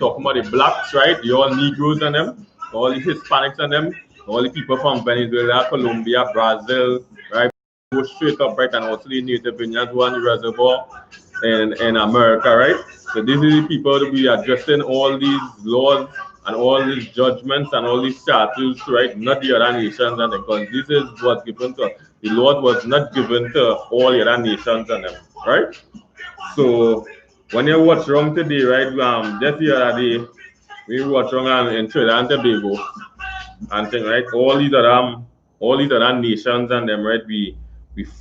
talking about the blacks, right? The all Negroes and them, all the Hispanics and them, all the people from Venezuela, Colombia, Brazil, right? Go straight up, right? And also the Native Indians who are on the reservoir in America, right? So these are the people that we are addressing all these laws and all these judgments and all these statutes, right? Not the other nations and them, because this is what's given to the Lord was not given to all the other nations and them, right? So when you watch wrong today, right? Just the other day, we watch wrong in Trinidad and Tobago and thing, right? All these other nations and them, right? We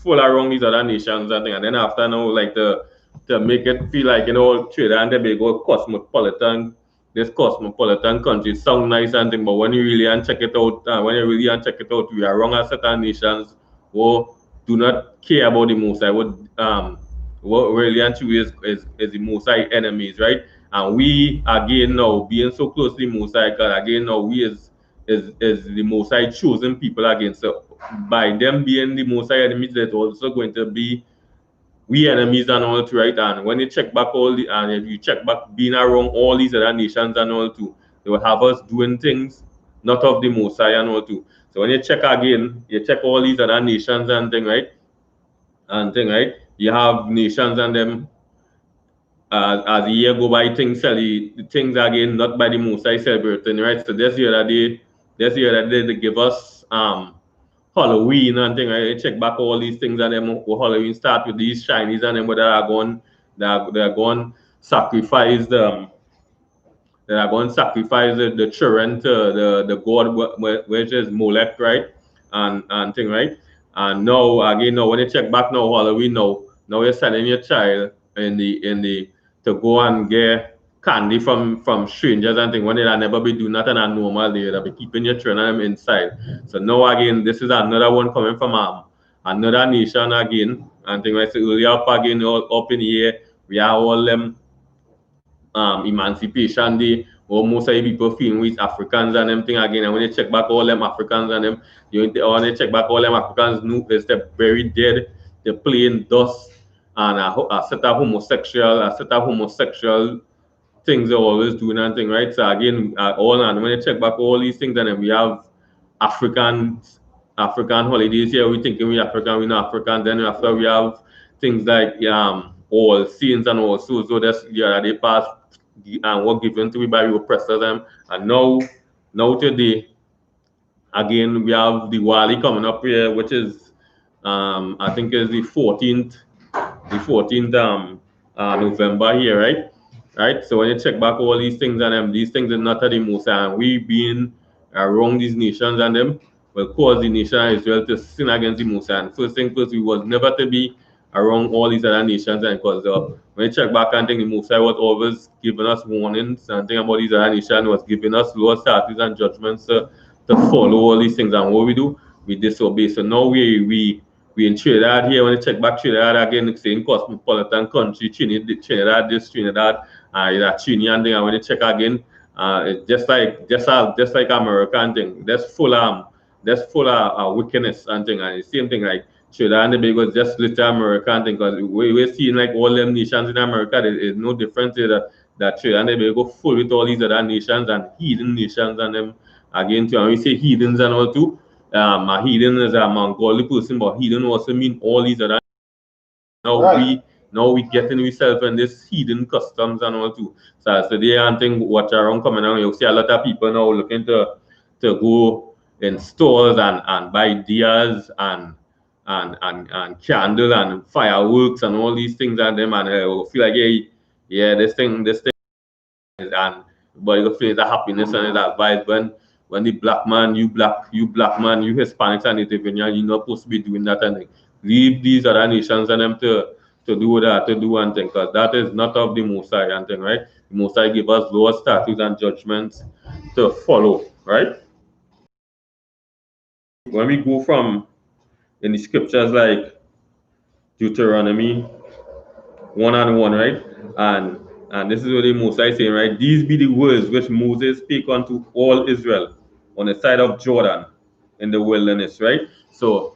full around these other nations and thing, and then after now, like to make it feel like Trinidad and Tobago cosmopolitan, this cosmopolitan country sound nice and thing, but when you really and check it out, we are wrong as certain nations who do not care about the Most High. What really and truly is the Most High enemies, right? And we again now being so close to the Most High God, again now we is the Most High chosen people again. So by them being the Most High enemies, there's also going to be we enemies and all too, right? And when you check back and if you check back being around all these other nations and all too, they will have us doing things not of the Most High and all too. So when you check again, you check all these other nations and thing, right? And thing, right? You have nations and them as the year go by, things again not by the Most High celebrating, right? So this year that they give us Halloween and thing, right? Check back all these things and them Halloween start with these Chinese and them that are going sacrifice the children to the god which is Molech, right? And thing, right? And now again now when you check back now Halloween now you're selling your child in the to go and get candy from strangers and things when they'll never be doing nothing and normal day. They'll be keeping your children inside. So now again, this is another one coming from another nation again. And things like so earlier up again up in here, we have all them Emancipation Day, or most of the people feeling with Africans and them thing again. And when you check back all them Africans and them, when you check back all them Africans, new is they're buried dead, they're playing dust, and a set of homosexual things they're always doing and thing, right? So again, all and when you check back all these things, and then we have African African holidays here. We thinking we African, we not African. Then after we have things like all saints and all so that's they pass and were given to me by the oppressors them. And now today again we have Diwali coming up here, which is I think is the 14th November here, right? Right. So when you check back all these things and these things are not the most, and we being around these nations and them will cause the nation of Israel to sin against the Most High. And first thing first, we was never to be around all these other nations, and because when you check back and think the Most High was always giving us warnings and think about these other nations was giving us laws, statutes, and judgments to follow all these things. And what we do, we disobey. So now we in Trinidad here. When you check back Trinidad again, saying cosmopolitan country, Trinidad this, Trinidad, that Trinidad thing. And when you check again, it's just like American thing. That's full of wickedness and thing. And the same thing like Trinidad and Tobago is just little American thing because we're seeing like all them nations in America. There is no difference there that Trinidad and Tobago full with all these other nations and heathen nations and them again too. And we say heathens and all too. A heathen is a Mongolian person, but heathen also mean all these other. Now right. we getting ourselves in this heathen customs and all too. So today I think what around coming on, you see a lot of people now looking to go in stores and buy deers and candle and fireworks and all these things and them and feel like this thing is and but you feel the happiness and that vibe when the black man, you black man, you Hispanics and Native Indian, you're not supposed to be doing that and thing. Leave these other nations and them to do that, to do and thing, because that is not of the Most High and thing, right? The Most High give us laws, statutes, and judgments to follow, right? When we go from in the scriptures like Deuteronomy 1:1, right? And this is what the Most High saying, right? These be the words which Moses spake unto all Israel on the side of Jordan in the wilderness, right? So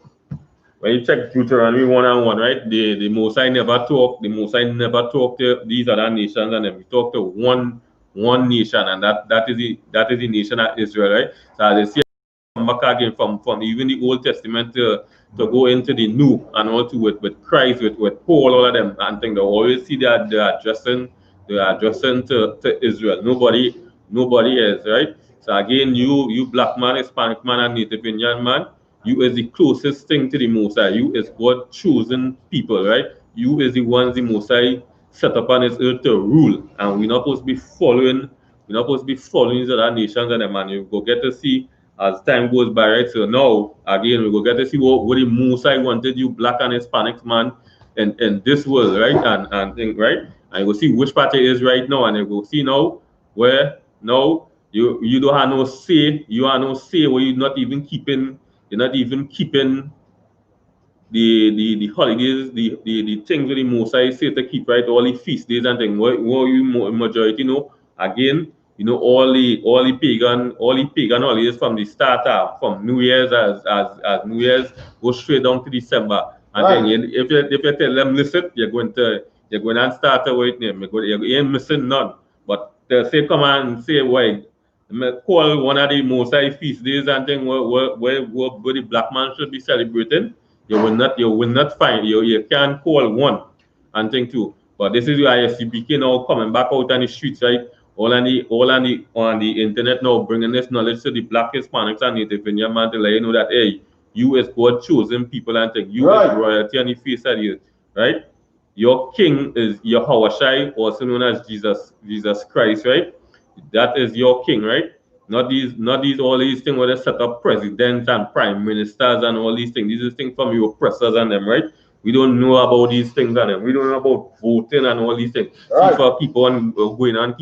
when you check Deuteronomy 1:1, right? The Most High never talk. The Most High never talk to these other nations and them. He talk to one one nation, and that is the nation of Israel, right? So as they see back again from even the Old Testament to go into the New, and also with Christ, with Paul, all of them, and thing they always see that they're addressing to Israel. Nobody else, right? So again, you black man, Hispanic man, and Native Indian man, you is the closest thing to the Most High. You is God chosen people, right? You is the ones the Most High set up on this earth to rule, and we're not supposed to be following. We're not supposed to be following these other nations and them, and you go get to see as time goes by, right? So now again we go get to see what the Most High wanted you black and Hispanic man in this world, right? And think, right? And you go see which party is right now, and you go see now where now you don't have no say, you have no say where you're not even keeping the holidays, the things that the Mosai say to keep, right, all the feast days and things. What you majority know, again, all the pagan holidays from the start of, from New Year's as New Year's go straight down to December. And right. Then if you tell them listen, you're going to start with name. You ain't missing none. But they say come and say why. Call one of the Mosai feast days and thing where the black man should be celebrating. You will not find you can't call one and think two. But this is why I.S.U.P.K now coming back out on the streets, right? All on the internet now bringing this knowledge to the black Hispanics and Native Indian man to let you know that hey, you is God chosen people and think you right. Is royalty on the face of the earth, right? Your king is Yahushai, also known as Jesus Christ, right? That is your king, right? Not these all these things where they set up presidents and prime ministers and all these things. These are things from your oppressors and them, right? We don't know about these things and them. We don't know about voting and all these things. Right. People keep on going on,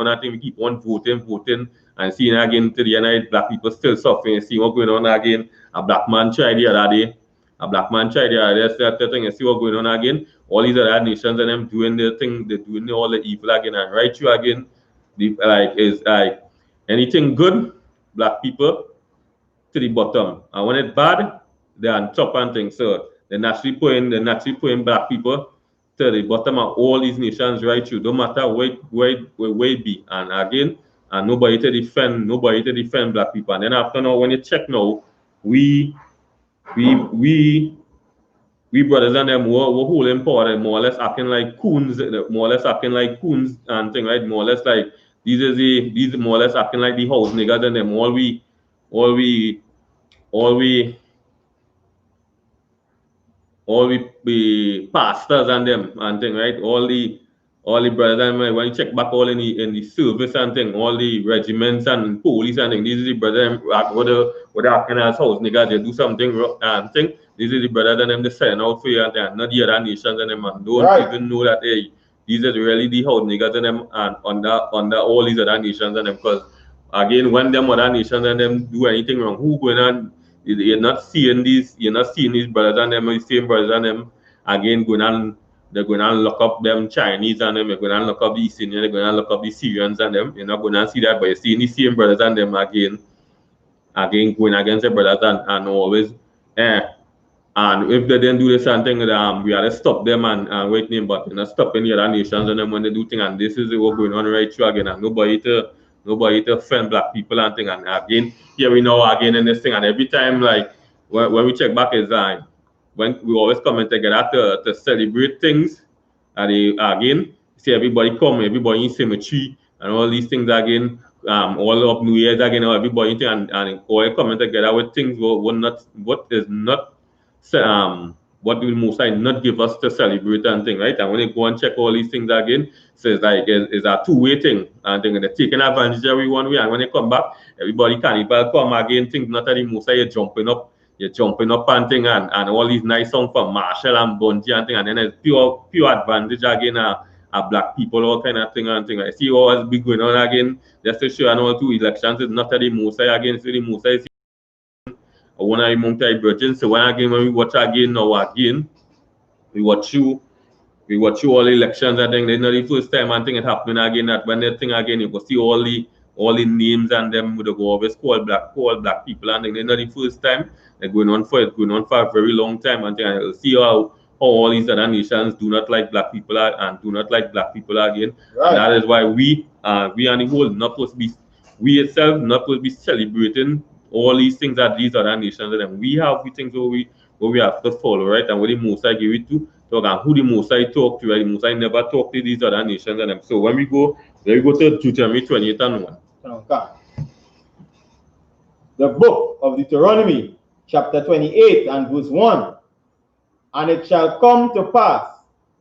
I think we keep on voting, and seeing again to the United black people still suffering. See what's going on again. A black man tried the other day. Thing. You see what's going on again. All these other nations and them doing their thing, they're doing all the evil again and right you again. Is like anything good, black people to the bottom, and when it's bad, they're on top and things. So they're naturally putting black people to the bottom of all these nations right through. Don't matter where it be, and again, and nobody to defend black people. And then after now, when you check now, we we brothers and them were holding power, more or less acting like coons, and thing, right? More or less like these more or less acting like the house niggas and them. All we all we all we pastors and them and thing, right? All the brothers and when you check back all in the service and thing, all the regiments and police and thing, these are the brothers what they acting as house niggas, they do something and thing. These are the brothers and them they sign out for you and thing, not the other nations and them and don't right. even know that hey, these are really the house niggas and them and under all these other nations and them, because again when them other nations and them do anything wrong, who going on? You're not seeing these brothers and them, the same brothers and them again they're going to lock up them Chinese and them, they're going to lock up the East Indians, they're going to lock up the Syrians and them. You're not going to see that, but you're seeing the same brothers and them again going against the brothers and always and if they didn't do the same thing, we had to stop them and wait name, but you're not stopping the other nations and them when they do things, and this is what's going on right through again, and nobody to offend black people and thing. And again, here we know again in this thing, and every time like when we check back is when we always come in together to celebrate things, and again see everybody in cemetery and all these things again, all of New Year's again, everybody and all coming together with things what is not what will most likely not give us to celebrate and thing, right? And when you go and check all these things again, so it's like it's a two-way thing, and they're taking advantage of every one way. And when they come back, everybody carnival come again, things not any most you're jumping up and thing, and all these nice songs from Marshall and Bunty and thing, and then there's pure advantage again black people, all kind of thing and thing. I see all be going on again, just to show and all two elections is not the most again, so the most one of the multi virgin. So when we watch again now again, we watch you all the elections. I think they're not the first time I think it happening again. That when they think again, you go see all the names and them would go always call black people, and they're not the first time. They're going on for a very long time. And I think I see all these other nations do not like black people and do not like black people again. Right. And that is why we and the whole not supposed to be, we itself not supposed to be celebrating all these things that these other nations and them. We have the things where we have to follow, right? And where the Mosai give it to talk and who the Mosai talk to, right? The Mosai never talk to these other nations and them. So when we go to Deuteronomy 28 and 1. Okay. The book of Deuteronomy, chapter 28 and verse 1. And it shall come to pass,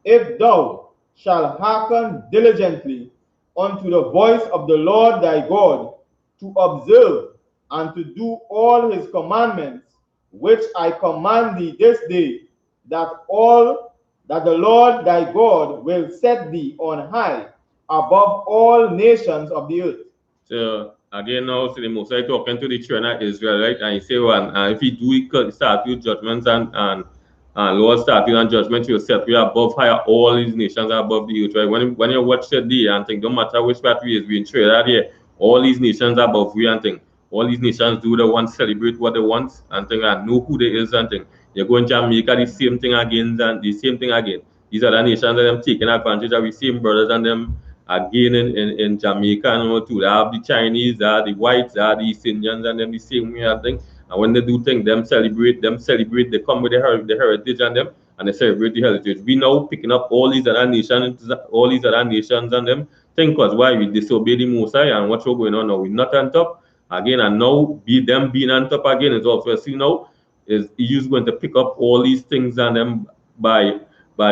if thou shalt hearken diligently unto the voice of the Lord thy God, to observe and to do all his commandments, which I command thee this day, that the Lord thy God will set thee on high above all nations of the earth. So again now, so the Mosai talking to the children of Israel, right? And he say, well, if you do it, start with judgments and Lord start with judgment, you'll set you above higher. All these nations are above the earth, right? When you watch the day and think, don't matter which part we is being traded here, all these nations are above we and think. All these nations do the one celebrate what they want and think and know who they is and think. You go in Jamaica, the same thing again and the same thing again. These are the nations that them taking advantage of the same brothers and them again in Jamaica and all too. They have the Chinese, they have the whites, they have the East Indians and them the same way I think. And when they do things, them celebrate, they come with the heritage and them and they celebrate the heritage. We now picking up all these other nations and them think because why we disobey the Mosai and what's going on now. We're not on top again and now them being on top again is also see now is he's going to pick up all these things and them by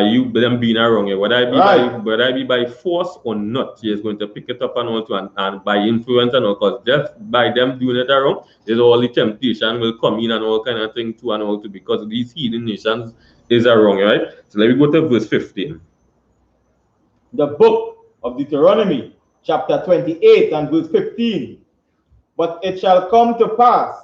you them being around here. Whether I be by force or not, he is going to pick it up and also and by influence and all because just by them doing it around, there's all the temptation will come in and all kind of thing too and all too because these heathen nations is around, right? So let me go to verse 15. The book of Deuteronomy, chapter 28 and verse 15. But it shall come to pass,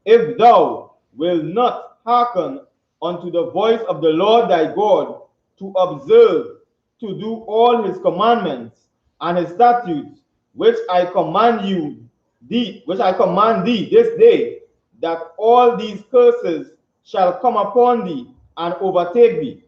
if thou wilt not hearken unto the voice of the Lord thy God, to observe, to do all his commandments and his statutes, which I command thee this day, that all these curses shall come upon thee and overtake thee.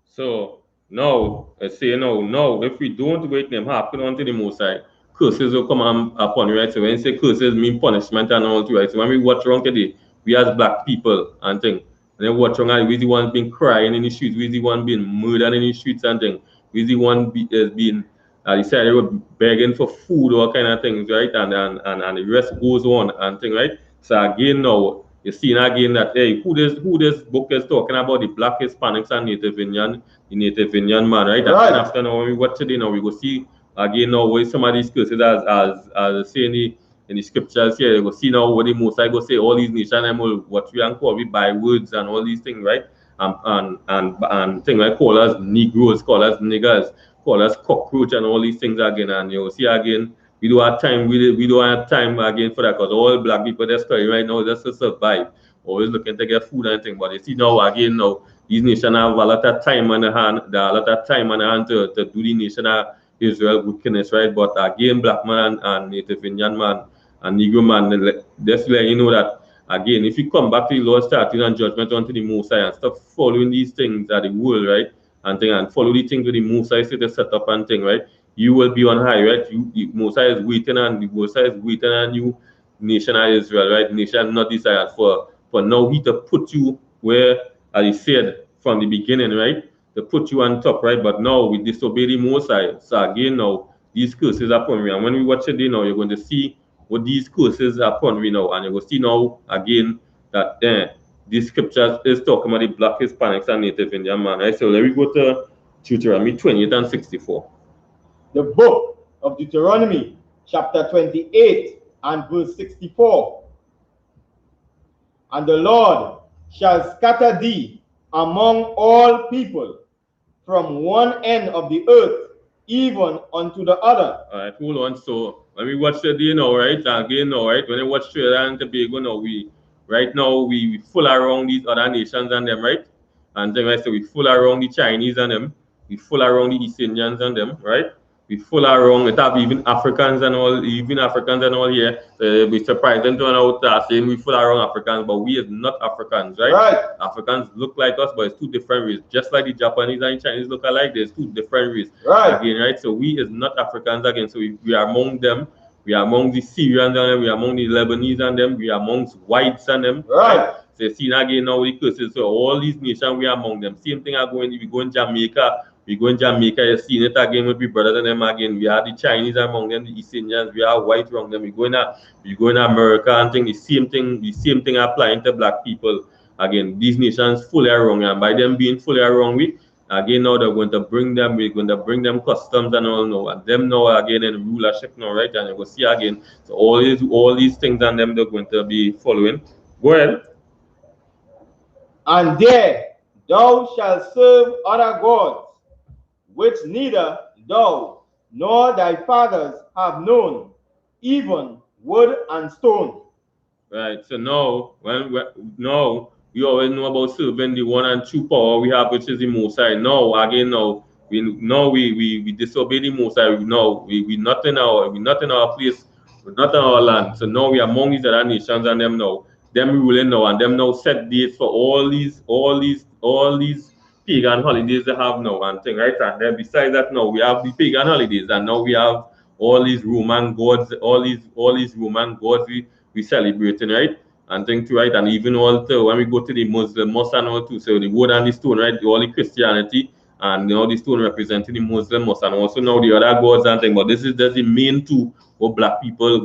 So now, I say no, if we don't wait them happen unto the Most High, curses will come upon you, right? So when you say curses mean punishment and all too, right? So when we watch around today, we as black people and thing, and then watch around, we the one being crying in the streets, we the one being murdered in the streets and thing, we the one being decided they were begging for food or kind of things, right? And the rest goes on and thing, right? So again now, you're seeing again that hey, who this book is talking about the black Hispanics and the Native Indian man, right? Right. And after now when we watch today now we go see again now where some of these curses as saying in the scriptures here, you go see now what the most I go say all these nations will what we call we by words and all these things, right? And things like call us Negroes, call us niggers, call us cockroach and all these things again. And you see again, we don't have time. We don't have time again for that because all black people they're studying right now just to survive, always looking to get food and things. But you see now again now these nations have a lot of time on the hand. There are a lot of time on the hand to do the nation of Israel wickedness, right? But again, black man and Native Indian man and Negro man, just let you know that again, if you come back to the Lord starting and judgment unto the Most High and stop following these things at the world, right? And thing and follow the things with the Most High to set up and thing, right? You will be on high, right? The Most High is waiting and the Most High is waiting on you, nation of Israel, right? Nation not desired for now he to put you where, as he said from the beginning, right? To put you on top, right? But now we disobey the Most High. So again now, these curses are upon me. And when we watch it now, you're going to see what these curses are upon me now. And you will see now again that these scriptures is talking about the black Hispanics and Native Indian man, right? So let me go to Deuteronomy 28 and 64. The book of Deuteronomy, chapter 28 and verse 64. And the Lord shall scatter thee among all people from one end of the earth even unto the other. All right, hold on. So when we watch the day now, right? Again now, right? When we watch Trinidad and Tobago now, we full around these other nations and them, right? And then I say we full around the Chinese and them, we full around the East Indians and them, right? We full around. It have even Africans and all here. We surprised them to out saying we full around Africans, but we is not Africans, right? Right. Africans look like us, but it's two different races. Just like the Japanese and Chinese look alike, there's two different races. Right. Again, right? So we is not Africans again. So we are among them. We are among the Syrians and them. We are among the Lebanese and them. We are amongst whites and them. Right. So see again now the curses. So all these nations we are among them. Same thing are going. We go in Jamaica. We go in Jamaica, you see it again with the brothers and them again. We are the Chinese among them, the East Indians, we are white among them. We go in America and think the same thing applying to black people. Again, these nations fully are wrong, and by them being fully wrong with, again now they're going to bring them, we're going to bring them customs and all now, and them now again in rulership now, right? And you go see again. So all these things and them they're going to be following. Go ahead. And there thou shalt serve other gods, which neither thou nor thy fathers have known, even wood and stone. Right. So now, we always know about serving the one and true power we have, which is the Most High. Now, again, we disobey the Most High. We not in our place, we're not in our land. So now we are among these other nations and them now, them ruling now, and them now set dates for all these pagan holidays they have now and thing, right? And then besides that, now we have the pagan holidays, and now we have all these Roman gods, all these Roman gods we celebrating, right? And thing too, right? And even also when we go to the Muslim mosque and all too, so the wood and the stone, right? All the Christianity and the stone representing the Muslim mosque, and also now the other gods and thing. But this is just the main two what black people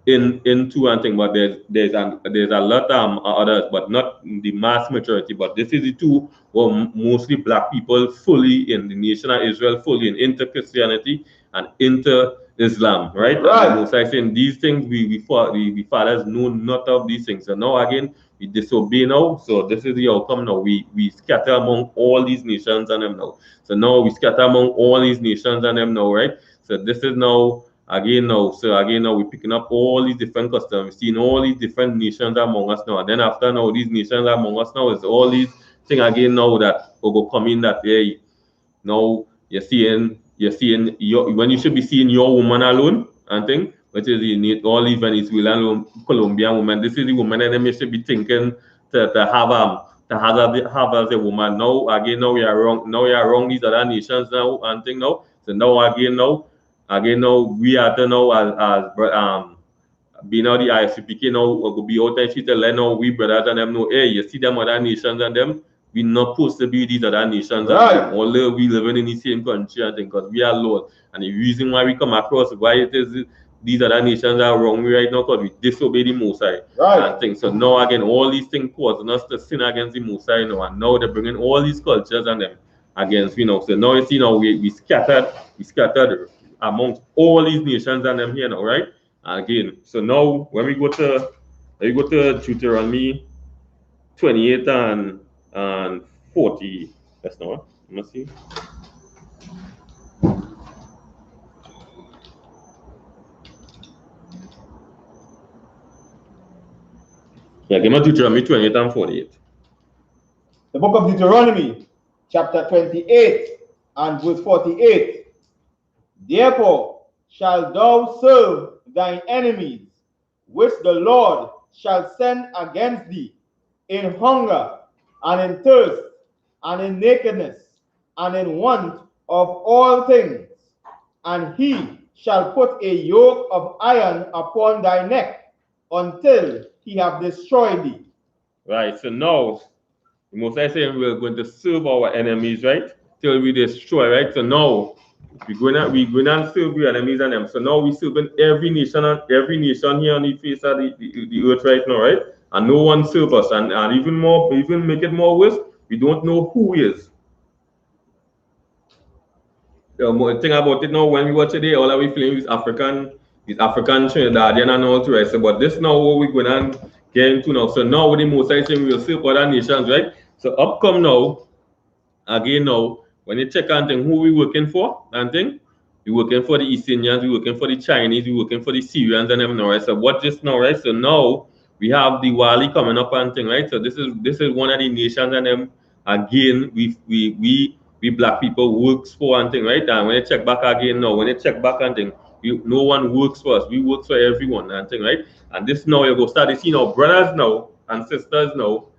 into and thing. But there's a lot others, but not the mass majority. But this is the two were mostly black people fully in the nation of Israel, fully into Christianity and into Islam, right? Right. And Most I saying these things we fathers know not of these things. So now again we disobey now. So this is the outcome now. We scatter among all these nations and them now. So now we scatter among all these nations and them now, right? So this is now again now. So again now we're picking up all these different customs. We're seeing all these different nations among us now. And then after now these nations among us now is all these things again now that will go come in that hey, now you're seeing when you should be seeing your woman alone and thing, which is all these Venezuelan, Colombian women. This is the woman and them you should be thinking to have as a woman. Now again now we are wrong. Now we are wrong these other nations now and thing now. So now we are to now as being out the I.S.U.P.K now will be out and she tell them now we brothers and them know hey you see them other nations and them we not supposed to be these other nations, right? Although we living in the same country and thing, because we are Lord. And the reason why we come across why it is these other nations are wrong right now, because we disobey the Most High, right? And things. So now again, all these things causing us to sin against the Most High now, and now they're bringing all these cultures and them against we now. So now you see now we scattered amongst all these nations and them here now, right? And again, so now when we go to Deuteronomy 28 and 40. That's not what. Let me see. Yeah, give me Deuteronomy 28 and 48. The book of Deuteronomy, chapter 28 and verse 48. Therefore shalt thou serve thine enemies, which the Lord shall send against thee, in hunger and in thirst and in nakedness and in want of all things, and he shall put a yoke of iron upon thy neck until he have destroyed thee. Right, so now the Most High saying we're going to serve our enemies, right? Till we destroy, right? So now we're going to serve our enemies and them. So now we serving every nation here on the face of the earth right now, right? And no one serve us, and even make it more worse, we don't know who is. The thing about it now, when we watch today, all that we feeling is African Trinidadian and all the rest. But this now what we're going to get into now. So now with the Most High saying we'll serve other nations, right? So up come now, again now, when you check on thing, who we working for and thing, we working for the East Indians, we working for the Chinese, we working for the Syrians and them now, right? So what this now, right? So now we have Diwali coming up and thing, right? So this is one of the nations and them again we we black people works for and thing, right? And when you check back again now, when you check back and thing, no one works for us. We work for everyone and thing, right? And this now you go start to see now brothers now and sisters now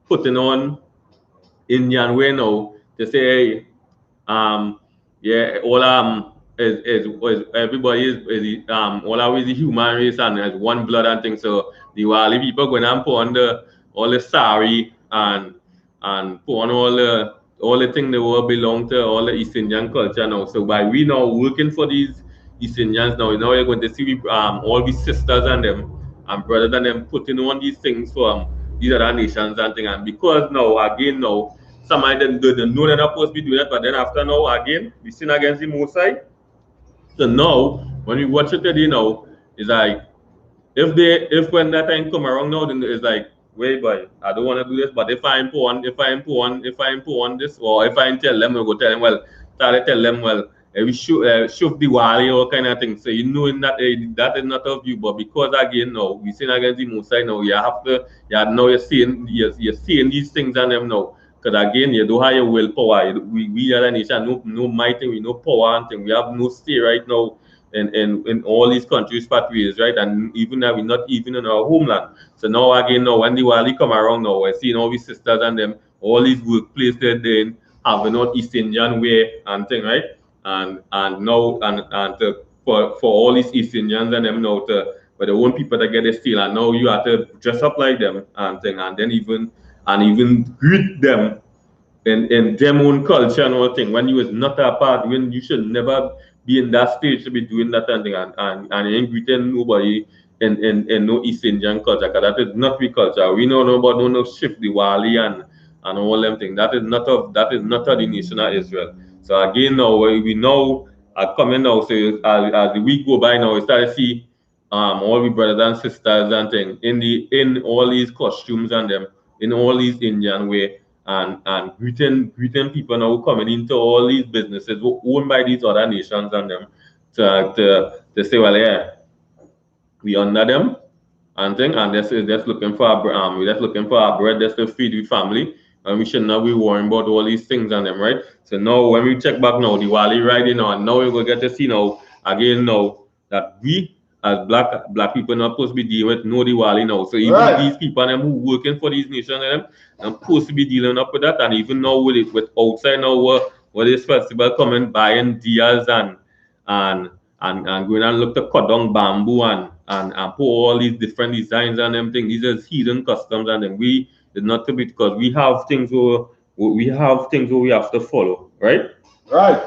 putting on Indian way now to say, hey, yeah, all is everybody is all always the human race and as one blood and things. So the Diwali people going and put on the all the sari and put on all the things that will belong to all the East Indian culture now. So by we now working for these East Indians now, you're going to see all these sisters and them and brothers and them putting on these things for these other nations and things. And because now again now some of them don't know they're not supposed to be doing it, but then after now again, we sin against the Most High. So now, when we watch it today now, it's like if when that time come around now, then it's like, wait, boy, I don't want to do this. But if I import on this, or if I tell them, we go tell them, well, tell them, well, we should the wali or kind of thing. So you know that that is not of you, but because again, now we sin against the Most High now, you have to, now you're seeing these things on them now. Because again, you don't have your willpower. We are a nation, no mighty, we no power and thing. We have no say right now in all these countries pathways, right? And even now we're not even in our homeland. So now again, now when the Wali come around now, we're seeing all these sisters and them, all these workplaces they're doing, having not East Indian way and thing, right? And now for all these East Indians and them now to for the own people that get a steal and now you have to dress up like them and thing and then even greet them in them own culture and all thing when you was not a part when you should never be in that stage to be doing that and thing and you ain't greeting nobody in no East Indian culture because that is not we culture. We know nobody no shift the Wali and all them things. That is not of the nation of Israel. So again now we know are coming now so as the week go by now we start to see all the brothers and sisters and thing in all these costumes and them in all these Indian way and greeting people now coming into all these businesses owned by these other nations and them to say, well, yeah, we under them and thing, and this is just looking for we're just looking for our bread just to feed the family, and we should not be worrying about all these things and them, right? So now when we check back now, the Wali riding now, and now we're gonna get to see now again now that we as black people not supposed to be dealing with no Diwali now. So even these people and them who working for these nations and them, I'm supposed to be dealing up with that, and even now with it with outside now where this festival coming buying dias and and going and look to cut down bamboo and put all these different designs and everything. These are hidden customs and then we did not to be because we have things where we have to follow, right? Right.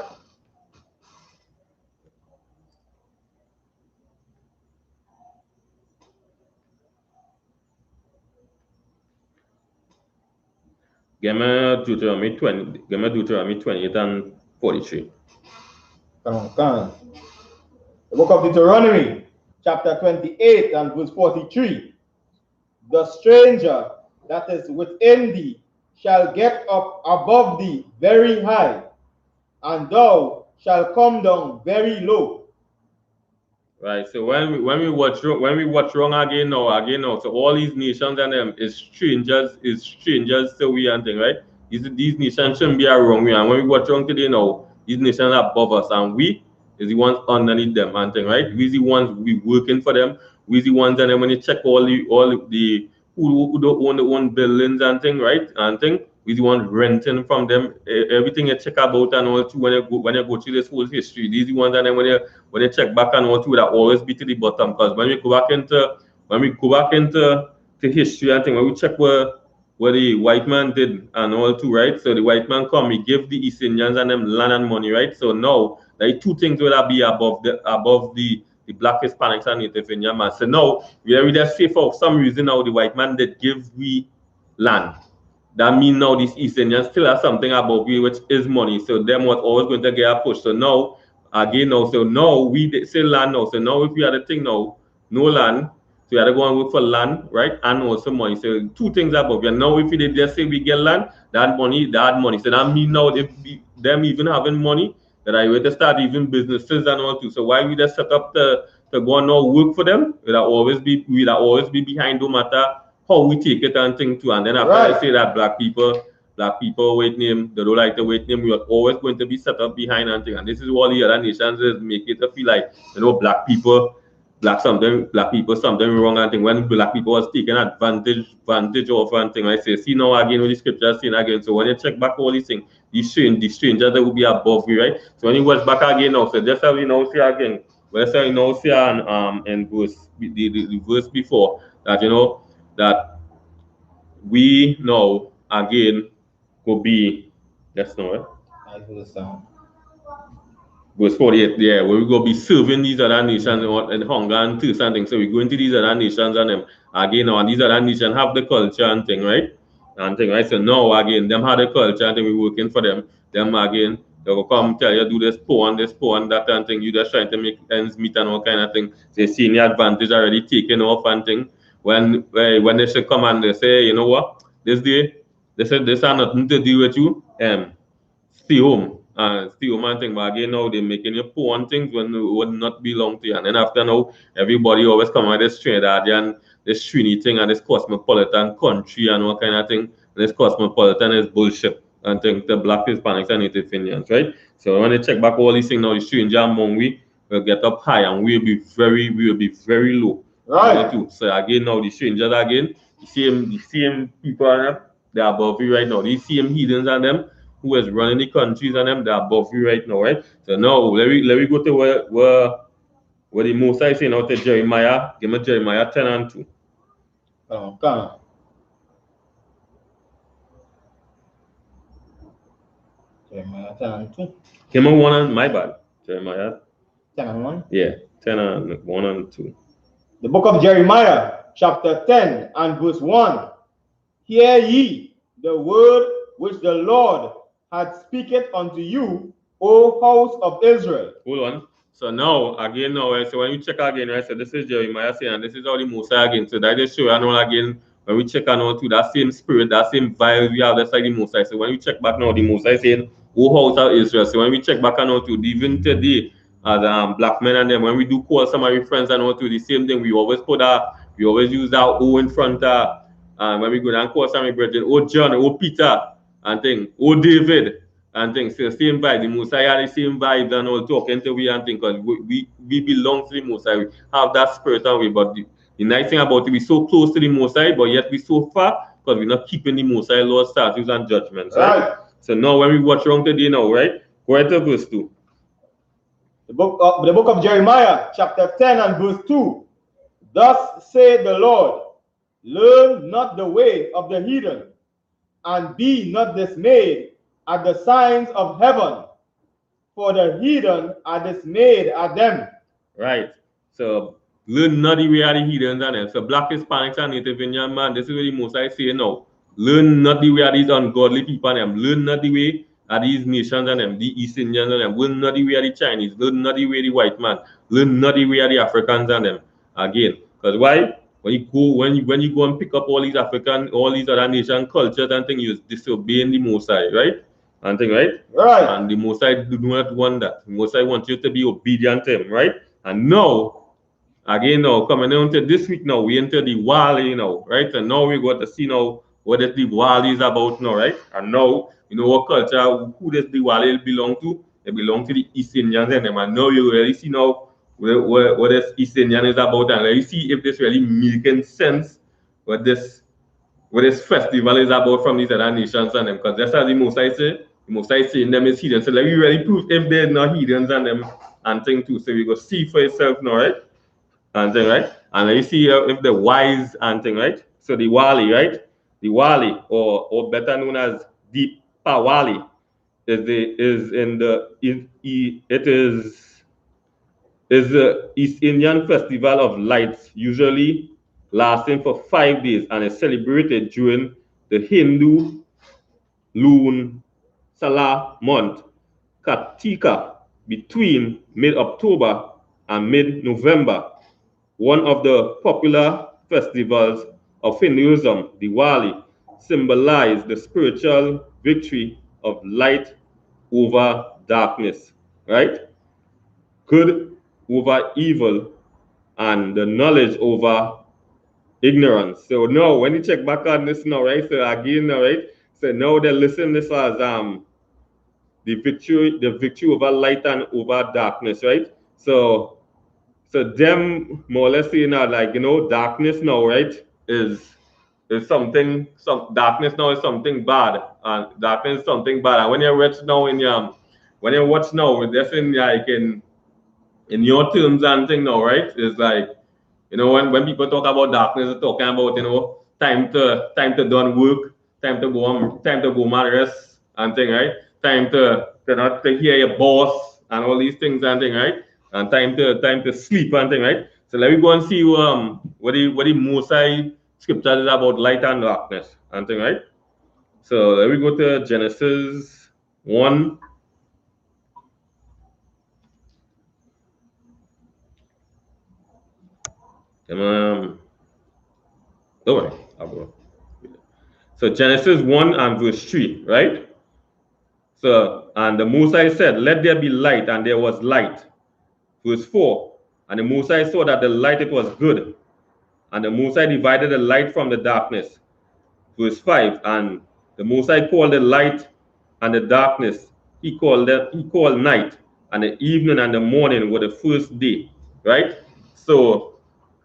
Give me Deuteronomy 28 and 43. Come. The book of Deuteronomy, chapter 28 and verse 43. The stranger that is within thee shall get up above thee very high, and thou shalt come down very low. Right. So when we watch wrong again now, so all these nations and them is strangers to we and thing, right? These nations shouldn't be a wrong way. And when we watch wrong today now, these nations are above us and we is the ones underneath them and thing, right? We the ones we working for them. We the ones and then when you check all the who don't own the own buildings and thing, right? And thing, we the ones renting from them. Everything you check about and all too when you go through this whole history. These the ones and then when you check back and all through that always be to the bottom because when we go back into the history and thing, when we check what the white man did and all too, right? So the white man come, he give the East Indians and them land and money, right? So now like two things will be above the black Hispanics and Native Indian man. So now we just say for some reason now the white man did give we land. That means now these East Indians still have something above we, which is money. So them was always going to get a push. So now again now, so now we say land now. So now if we had a thing now, no land, so we had to go and work for land, right? And also money. So two things above. And now if we did just say we get land, that money. So that means now if them even having money, that I wait to start even businesses and all too. So why we just set up to go and now work for them? We'll always be behind no matter how we take it and think too. And then after I say that black people black people white name, they don't like the white name, we are always going to be set up behind and thing. And this is what the other nations is make it to feel like, you know, black people something wrong and thing. When black people was taking advantage of and thing, I say, see now again what the scripture saying again. So when you check back all these things, the strangers that will be above you, right? So when you watch back again now, so just how we now see again, let's say you now see in verse the verse before that, you know, that we now again could be, that's not it. Verse 48, yeah, where we go be serving these other nations and hunger and thirst and things. So we go into these other nations and them again now, and these other nations have the culture and thing, right? And thing, right? So now again, them have the culture and thing, we working for them. Them again, they will come tell you do this poor and that and thing. You just trying to make ends meet and all kind of thing. They see the advantage already taken off and thing. When they should come and they say, you know what, this day, they said this has nothing to do with you. Stay home and thing. But again, now they're making you poor on things when it would not belong to you. And then after now, everybody always come with this Trinidadian, this Trini thing and this cosmopolitan country and all kind of thing. And this cosmopolitan is bullshit and think the black Hispanics and Native Indians, right? So when they check back all these things now, the stranger among we will get up high and we will be very low. Right. Too. So again now the strangers again, the same people they're above you right now. The same heathens and them who is running the countries and them, they're above you right now, right? So now let me go to where the Most High saying out to Jeremiah. Give me Jeremiah 10 and 2. Come. Jeremiah 10 and 2. Give me 1 and my bad. Jeremiah 10 and 1? Yeah, 10 and 1 and 2. The book of Jeremiah, chapter 10 and verse 1. Hear ye the word which the Lord had speaketh unto you, O house of Israel. Hold on. So now, again, so when you check again, right, so this is Jeremiah saying, and this is how the Most High again. So that just show you now again, when we check on to that same spirit, that same vibe we have, that's like the Most High. So when we check back now, the Most High saying, O house of Israel. So when we check back on to even today, as black men and them, when we do call some of our friends and all to the same thing, we always use that O in front of, when we go down and call some of our brethren, O John, O Peter, and thing, O David, and things. So same vibe, the Most High the same vibe and all talking to we and things, because we belong to the Most High. We have that spirit and we, but the nice thing about it, we're so close to the Most High, but yet we're so far because we're not keeping the Most High laws, statutes, and judgments. Right? So now when we watch wrong today now, right? Go ahead to verse 2. The book of Jeremiah, chapter 10 and verse 2. Thus saith the Lord, learn not the way of the heathen, and be not dismayed at the signs of heaven, for the heathen are dismayed at them. Right. So learn not the way of the heathens and them. So black Hispanics and Native Indian man, this is what the Most High say now. Learn not the way of these ungodly people and them. Learn not the way of these nations and them, the East Indians and them. Learn not the way of the Chinese. Learn not the way of the white man. Learn not the way of the Africans and them. Again, because why? When you go and pick up all these African, all these other nation cultures and things, you're disobeying the Most High, right? And thing, right? Right. And the Most High do not want that. The Most High wants you to be obedient to him, right? And now, again now, coming on to this week now, we enter the Wali now, right? And now we got to see now what the Wali is about now, right? And now, you know what culture, who does the Wali belong to? They belong to the East Indians and them. And now you really see now what this East Indian is about, and you see if this really making sense what this festival is about from these other nations and them, because that's how the Most High say. The Most High saying them is heathens. So like we really prove if they're not heathens and them and thing too. So we go see for yourself now, right? And thing, right? And you see if the wise and thing, right? So the Wali, right? The Wali, or better known as the Pawali, is the East Indian Festival of Lights, usually lasting for 5 days and is celebrated during the Hindu Lun Salah month, Kartika, between mid-October and mid-November. One of the popular festivals of Hinduism, Diwali, symbolizes the spiritual victory of light over darkness, right? Good over evil, and the knowledge over ignorance. So now, when you check back on this now, right? So again, now, right? So now they listen this as the victory over light and over darkness, right? So them more or less saying that, like, you know, darkness now, right, is something, darkness now is something bad, and darkness is something bad. And when you watch now that's in like in your terms and thing now, right? It's like, you know, when people talk about darkness, they're talking about, you know, time to done work, time to go man rest and thing, right? Time to not to hear your boss and all these things and thing, right? And time to sleep and thing, right? So let me go and see what the Mosai scripture is about light and darkness and thing, right? So let me go to Genesis 1. Don't worry, I'll go. So Genesis 1 and verse 3, right? So, and the Mosai said, let there be light, and there was light. Verse 4, and the Mosai saw that the light, it was good. And the Mosai divided the light from the darkness. Verse 5, and the Mosai called the light and the darkness, he called night, and the evening and the morning were the first day, right? So,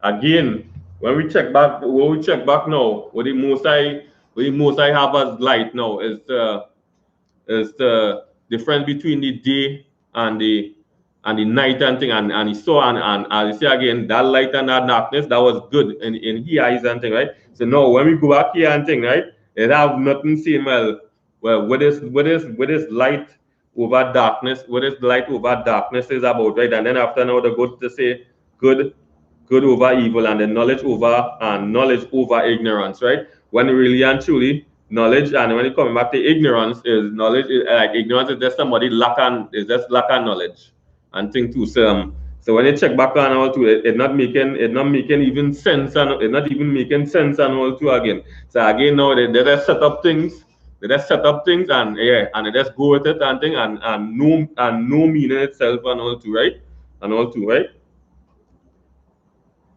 again, when we check back now, what the Mosai have as light now is the difference between the day and the night and thing, and he saw, and as you say again, that light and that darkness, that was good in his eyes and thing, right? So now when we go back here and thing, right, it have nothing saying, well, what is light over darkness, what is light over darkness is about, right? And then after now they go to say good over evil, and the knowledge over ignorance, right? When really and truly knowledge, and when it comes back to ignorance, is knowledge is like ignorance is just somebody lack of knowledge and thing too. So when you check back on all to it, not making even sense, and it not even making sense and all too again. So again now they just set up things. They just set up things, and yeah, and they just go with it and thing, and no meaning itself and all too, right? And all too, right?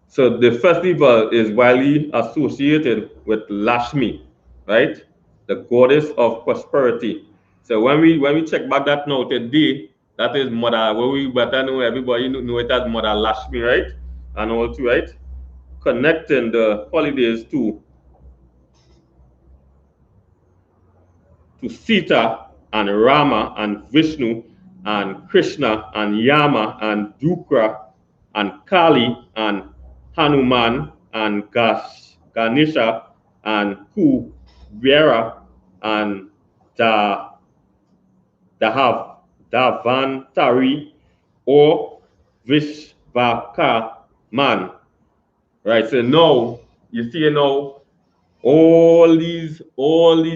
So the festival is widely associated with Lashmi, right? The goddess of prosperity. So when we check back that now today, that is Mother, where we better know, everybody know it as Mother Lashmi, right? And also, right? Connecting the holidays to Sita and Rama and Vishnu and Krishna and Yama and Dukra and Kali and Hanuman and Ganesha and Kubera and Davantari or Vishvaka. Right, so now you see now all these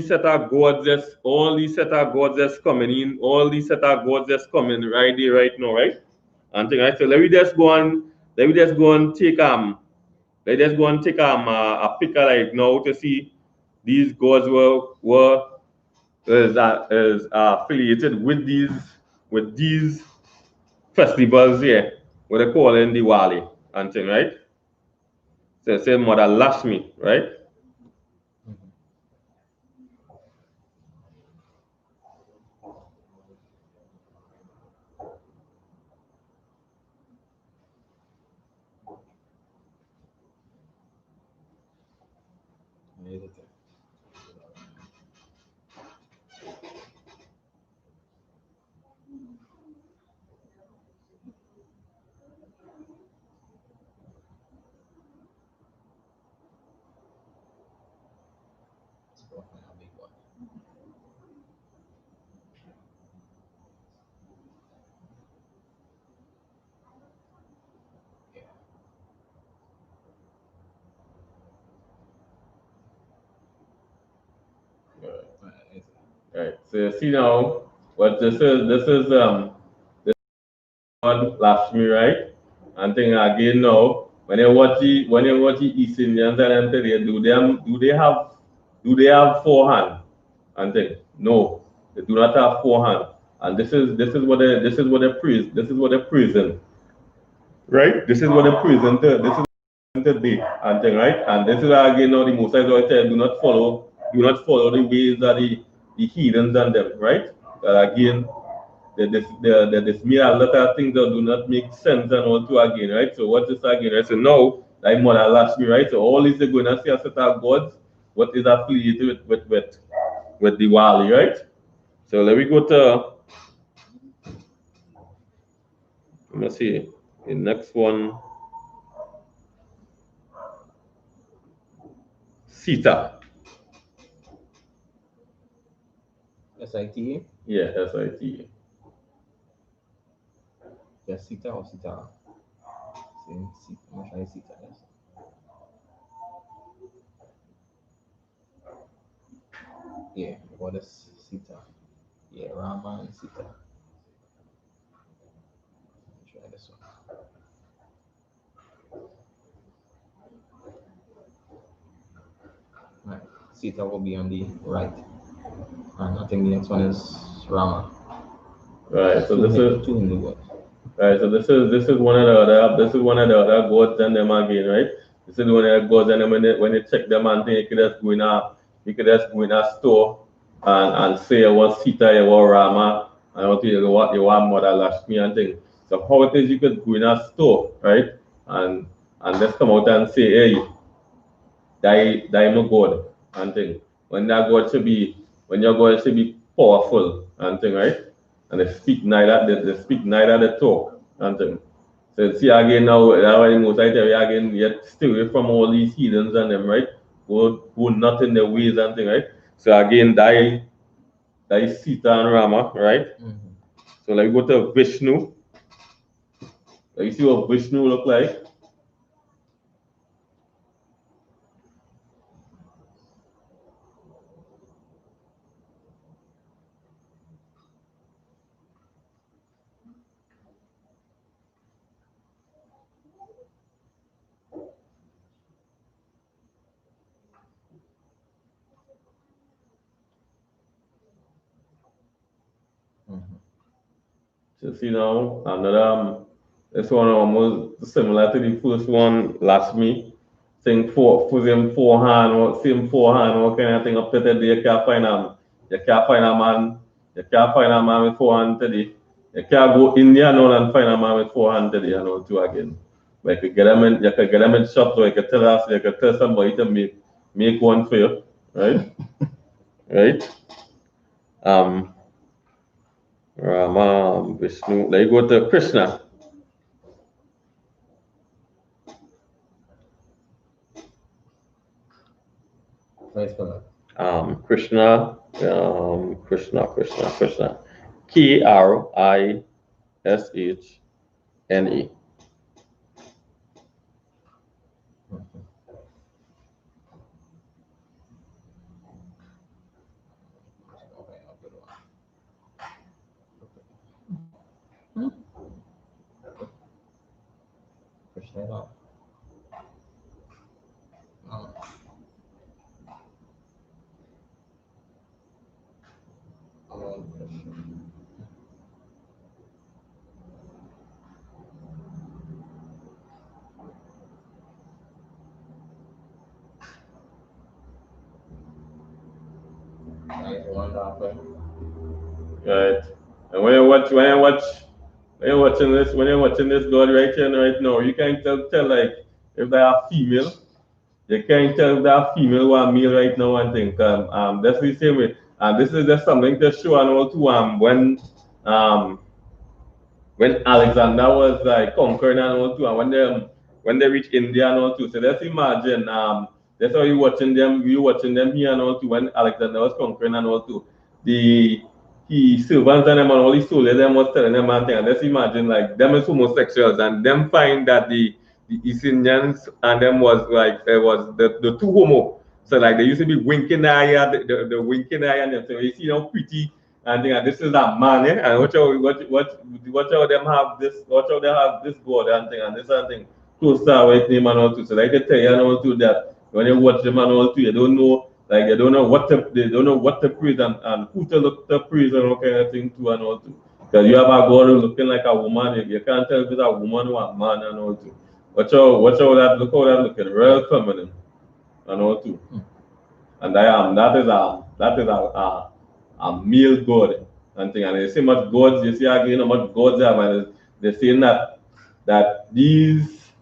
set of gods just coming in, all these set of gods just coming right there right now, right? And thing, right? So let me just go and take a picture like now to see these gods were is affiliated with these festivals here, what they call in Diwali and thing, right? So say Mother Lakshmi, right? Right. So you see now what this is God Lakshmi, right? And thing again now, when you watch the East Indians and them today, do they have four hands? And thing? No, they do not have four hands. And this is what they praise. This is what they praising. Right? This is what they present. This is today and thing, right? And this is again now the Moses always said, do not follow do not follow the ways of the heathens and them, right? Again, this me a lot of things that do not make sense and all too again, right? So what is again? Right? So now, like Mother Lakshmi, right? So all is going to see a set of gods, what is affiliated with Diwali, right? So let me go to, let me see, the next one, Sita. S-I-T-A? Yeah, S-I-T. Yeah, Sita or Sita? Same Sita. I'm trying Sita. Yes. Yeah, what is Sita? Yeah, Rama and Sita. Try this one. Right. Sita will be on the right. And I think the next one is Rama. Right, so this is two Hindu gods. right. So this is one of the other gods and them again, right? This is one of the gods and then when you check them and think you could just go in a store and say you want Sita, you want Rama, and you want Mother Lakshmi and things. So how it is you could go in a store, right? And just come out and say, hey, die my God and thing. When that God should be when your God should be powerful and thing, right? And they speak neither they talk and thing. So see again now that's why most I tell you again yet stay away from all these heathens and them, right? Go not in their ways and thing, right? So again die Sita and Rama, right? Mm-hmm. So like go to Vishnu. Like you see what Vishnu look like? Mm-hmm. So see now another this one almost similar to the first one last me. Saying for them forehand or same forehand or kind of thing up to today you can't find a man with forehand today. You can't go India now and find a man with forehand today and all two again. But you could get them in shops or you could tell somebody to make one for you, right? Right? Um Rama, Vishnu. Let's go to Krishna. Right for Krishna. Krishne. Mm-hmm. Okay, I'll put it on. Push that off. Um, nice one off. Right. And when you're watching this God right here and right now, you can't tell like if they are female. You can't tell if they are female or male right now and think that's the same way. And this is just something to show and all too um when Alexander was like conquering and all too, and when they reach India and all too. So let's imagine that's how you watching them here and all too when Alexander was conquering and all too. The he servants and them and all these soldiers them was telling them and thing. And let's imagine like them is homosexuals and them find that the East Indians and them was like it was the two homo. So like they used to be winking eye, the winking eye and them. So you see how pretty and think this is a man, eh? And watch how them have this, watch how they have this God and thing and this and thing close to our name and all too. So like they tell you and all too that when you watch them and all too, you don't know like they don't know what to praise and who to look to praise and all kind of thing too and all too. Because you have a God who looking like a woman, you can't tell if it's a woman or a man and all too. Watch how that looking real feminine and all too. and that is a male god and thing. And they say much gods, you see again how much gods have, and they're saying that these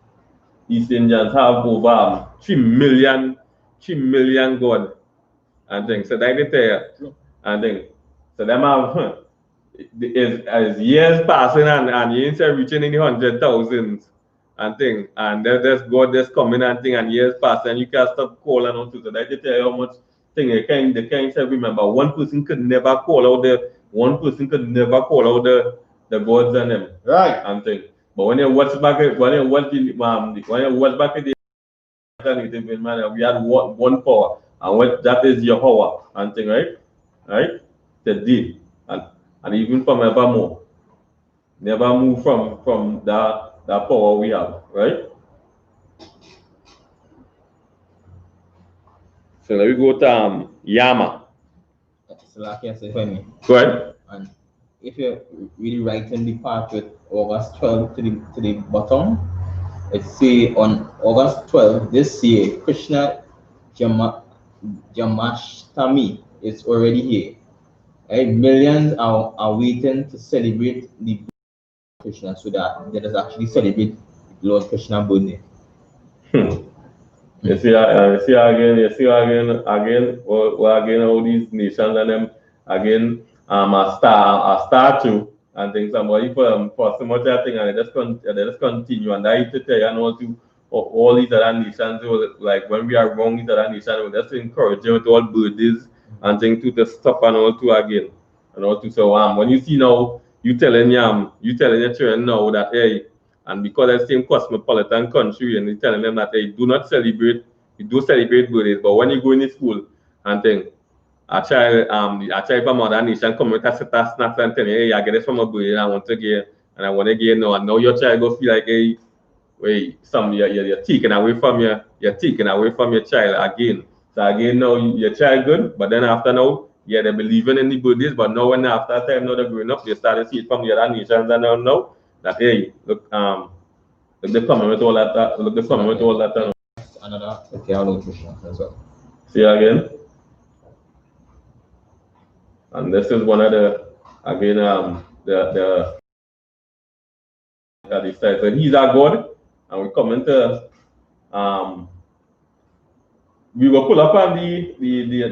East Indians have over 3 million god and things. So that they tell you and thing. So them have as years passing and you ain't reaching in the 100,000s and thing, and there's God that's coming and thing, and years pass and you can't stop calling on to. So that they tell you how much thing they can't say. Remember, one person could never call out the gods and them, Right. and thing. But when you watch back at when you watch back at the native man, we had one power, and what that is Yahweh and thing, right? Today and even from evermore, never move from that power we have, right? So let me go to Yama. So like I said, funny. Go ahead. And if you're really writing the part with August 12 to the bottom, it say on August 12 this year, Krishna Jamashtami is already here. Right? Millions are waiting to celebrate the Krishna, so that let us actually celebrate Lord Krishna birthday. You see again, all these nations and them again, a statue and things. Somebody for so much thing, and they just continue, and I to tell you and all these other nations, like when we are wrong, these other nations, we just encourage them to all birthdays and things to stop and all to again, and all to. So when you see now, you telling your children now that hey. And because it's the same cosmopolitan country, and you're telling them that they do not celebrate, you do celebrate birthdays, but when you go in the school and think a child from another nation come with a set of snacks and tell you, hey, I get this from a birthday and I want to get and I want to get now, and now your child go feel like hey, wait, you're taking away from your child again. So again now your child good, but then after now, yeah, they believing in the birthdays, but now when after time now they're growing up, they start to see it from the other nations and now that hey, look they're coming with all that Another nutrition as well. See again. And this is one of the again the so he's our God, and we come into we will pull up on the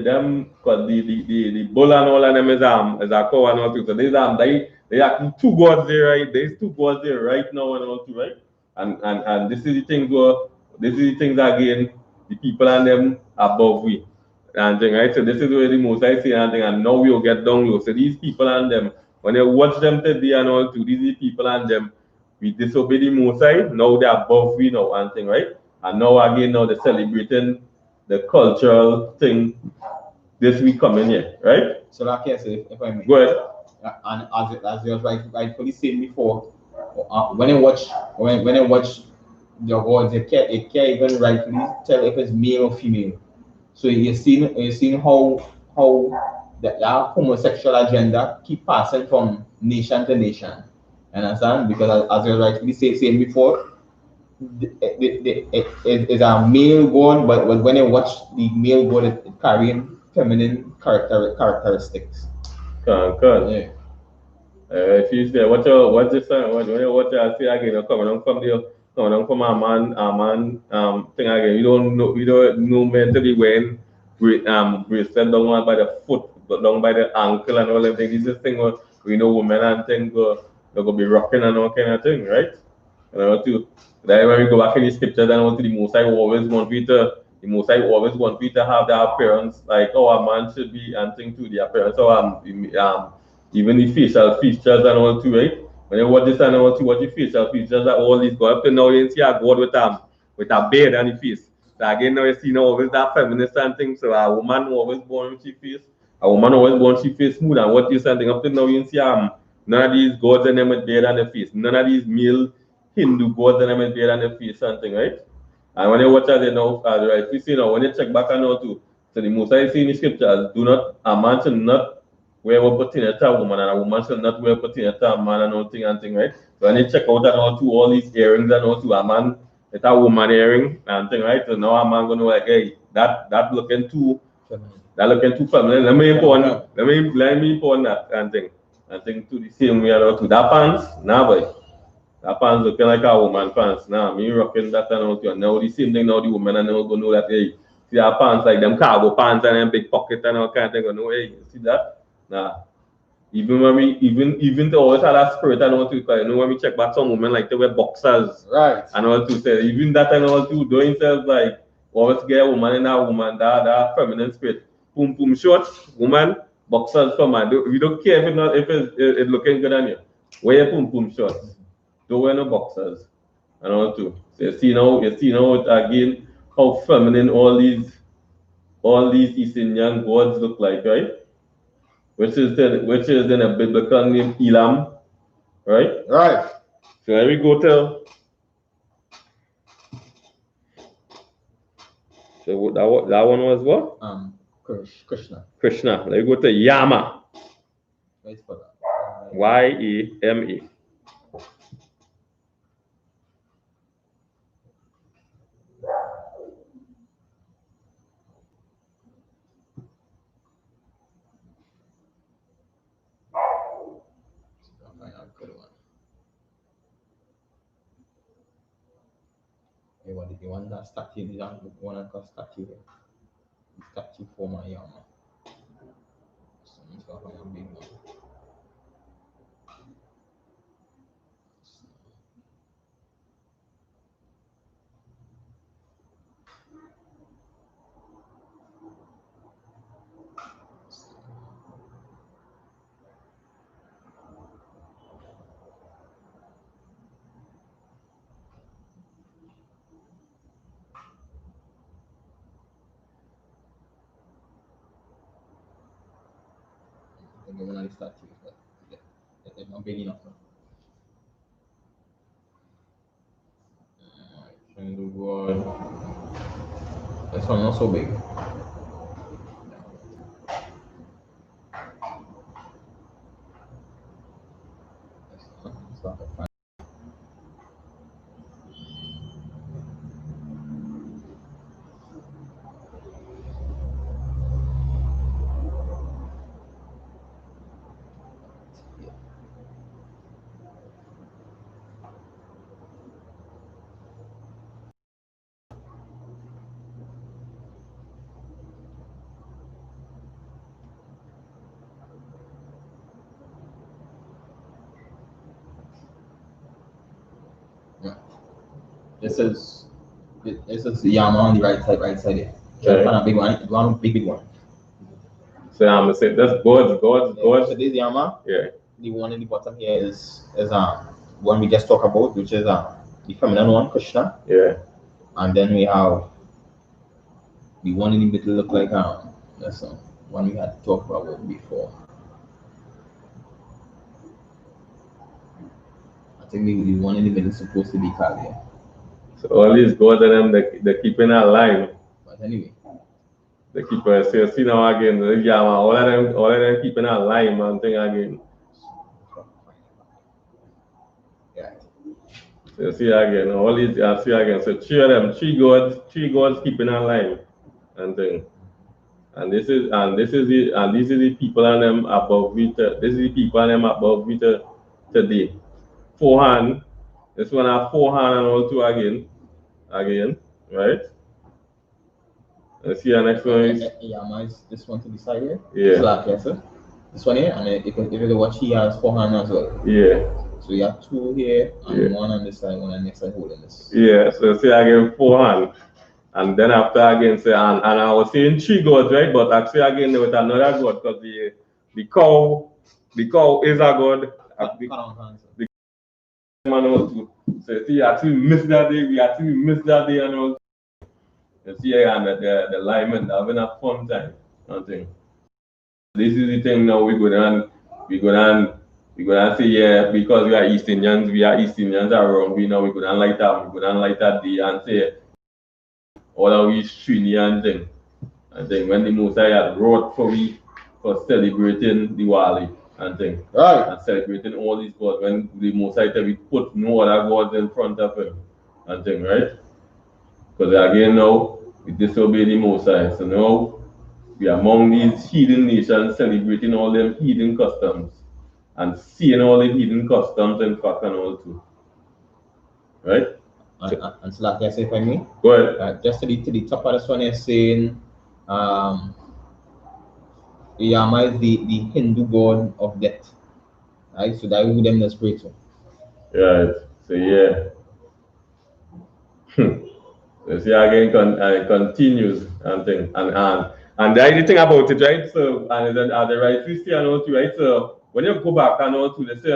them because the bull and all of them is a cow and all too. So there's they actually two gods there, right? There's two gods there right now and all too, right? And this is the things again, the people and them above we. And thing, right? So this is where the most I say and thing, and now we'll get down low. So these people and them, when you watch them today and all too, these people and them, we disobey the most I, now they're above we now and thing, right? And now again now they're celebrating the cultural thing this week coming here, right? So like I said, if I may. Go ahead. And as you was rightfully saying before, when I watch the awards, you can't even rightfully tell if it's male or female. So you're seeing how that homosexual agenda keep passing from nation to nation. Understand? Because as you rightfully saying before, it is a male god, but when you watch the male god, it carrying feminine characteristics. Good. Yeah. If you say what this what I see again, coming on from a man thing again. You don't know mentally when bracelet down by the foot, down by the ankle and all that thing. This is thing where we know women and thing they go be rocking and all kind of thing, right? And I want to that when we go back in the scriptures and want to the most I always want me to have the appearance like a man should be and thing to the appearance even the facial features and all too, right? When you watch this and all too, what the facial features are all these go up to now you see a god with a beard on the face. So again now you see now always that feminist and thing. So a woman always born with she face. A woman always born she face smooth and what you something up to now you see none of these gods and them with beard on the face. None of these male Hindu gods and them with beard on the face something, right? And when you watch that, you know, right, we see now when you check back and all too, so the most I see in the scriptures, a man should not wear what pertain to a woman, and a woman should not wear what pertain to a man and all thing, right? So when you check out and all too, all these earrings and all too, a man, it's a woman earring and thing, right? So now a man gonna like, hey, that looking too That looking too feminine. Let me import that and think to the same way to that pants. Nah, boy. That pants looking like a woman pants. Nah, me rocking that and all. Now the same thing now the woman and now go know that hey, see that pants like them cargo pants and them big pocket and all kind of thing. Go know hey, see that? Nah. Even when we even to always have that spirit and all too, because you know when we check back some women like they wear boxers. Right. And all to say even that and all too doing themselves like always get a woman in a woman that feminine spirit. Pum shorts, woman, boxers for man. We don't care if it's looking good on you. Wear your pum shorts. Don't wear no boxers. And all too. So you see now again how feminine all these East Indian gods look like, right? Which is then a biblical name Elam, right? Right. So here we go to so that one was what? Krishna. Krishna. Let me go to Yama. Wait for that. Y-A-M-A. The one that statue, the one that got statue here. Statue for my Yama. So it's got a big one. One of the statues, but they're not big enough. Trying to go. This one not so big. It's not a fine. This is the Yama on the right side here. Okay. Find a big one, big one. So I'm gonna say that's gods. So this Yama. Yeah. The one in the bottom here is one we just talked about, which is the feminine one, Krishna. Yeah. And then we have the one in the middle look like that's one we had talked about before. I think the one in the middle is supposed to be Kali. So all these gods and them they keep in a line. But anyway. They keep so see now again, yeah, all of them keep in a line and thing again. Yeah. So see again, all these see again. So three gods keeping a line and thing. And this is the people and them above Vita. This is the people and them above Vita today. Forehand. This one have forehand and all two again, right? Let's see the next one is Yama is this one to the side here. Yeah. Slack, yes, sir. This one here, and if you watch, he has forehand as well. Yeah. So you have two here and one on this side, one on the next side holding this. Yeah. So see again forehand. And then after again say and I was saying three gods, right? But actually again there was another god because the cow is a god. The man also. So see actually missed that day. We actually missed that day and all. You see and the linemen having a fun time. Nothing. This is the thing now we go down say yeah because we are East Indians around we now we go down like that day and say all of we Srini and thing. And then when the Mosai had wrote for celebrating Diwali and thing. Right. And celebrating all these gods when the Mosai said we put no other gods in front of him and thing, right? Because again now we disobey the Mosai. So now We are among these heathen nations celebrating all them heathen customs and seeing all the heathen customs and fact and all too. Right? And so like I say, if I may, go ahead. Just to the top of this one is saying Yama is the Hindu god of death. Right? So that would them the spiritual. Right. So yeah. You see again continues and thing and the only thing about it, right? So and then the right Christian too, right? So when you go back and all to they say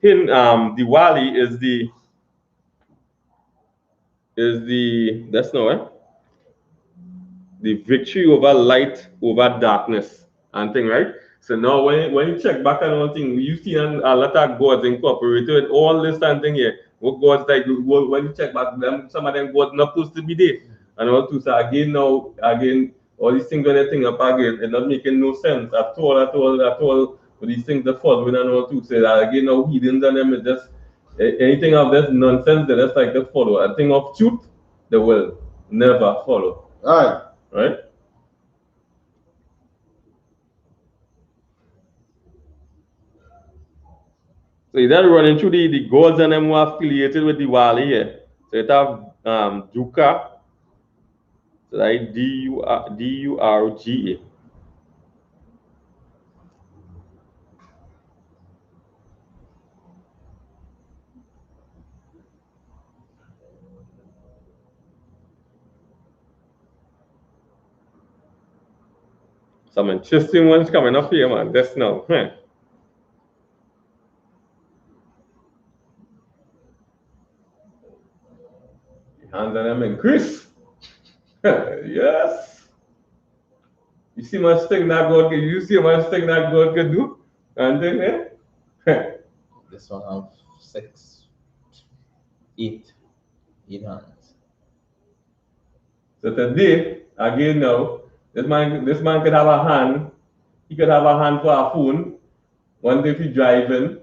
Diwali is the that's no the victory over light over darkness and thing, right? So now when you check back and all thing, you see a lot of gods incorporated with all this and thing here. What gods like when you check back them, some of them gods not supposed to be there. And all to so again all these things when they think up again, it's not making no sense at all. But these things that following and all to say that again now heathens and them is just anything of this nonsense that that's like they follow. A thing of truth, they will never follow. Right? So you then running through the gods and them who are affiliated with Diwali here. So you have Duka, so like Durga. Some interesting ones coming up here, man. That's now. Hands on them increase. Yes. You see much thing that God can you see much thing that God can do? And then this one have 8 hands. So today, again now, this man could have a hand. He could have a hand for a phone. One day if he's driving,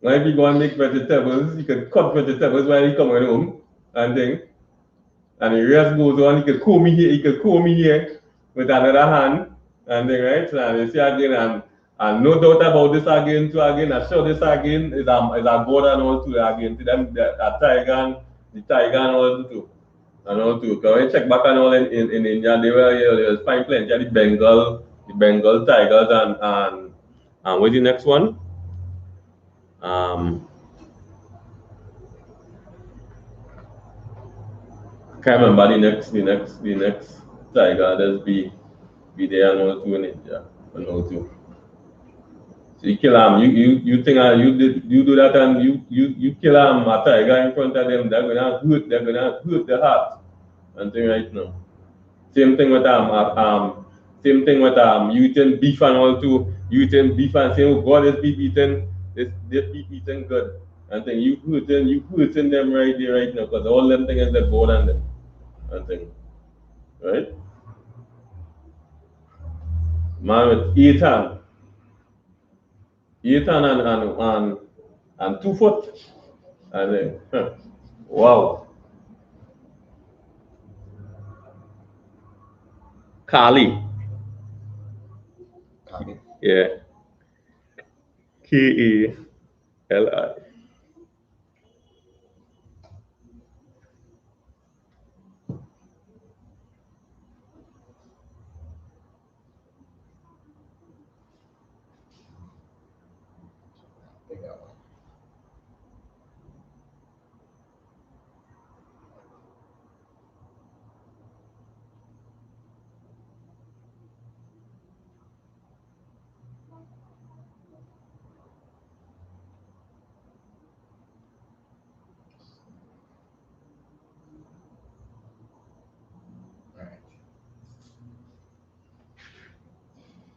when he go and make vegetables, he could cut vegetables while he coming home and thing. And the rest goes on, he could comb me here with another hand and then right. And you see again and no doubt about this again too again. I show this again is a god and all too again to them the tiger and all too. And all too. Because when you check back and all in India, they were find plenty of the Bengal tigers and what's the next one? Can't remember the next tiger that's be there and all too in India and all too. So you kill him, you think you do that and you kill him a tiger in front of them, they're gonna hurt the heart and thing right now. Same thing with you eating beef and all too. You eating beef and saying, oh God, this beef eating good. And then you hurting them right there right now because all them things is the God and them and thing. Right? Man with 8 hands. 8 hands and 2 foot. And then wow. Kali. Yeah. Kali.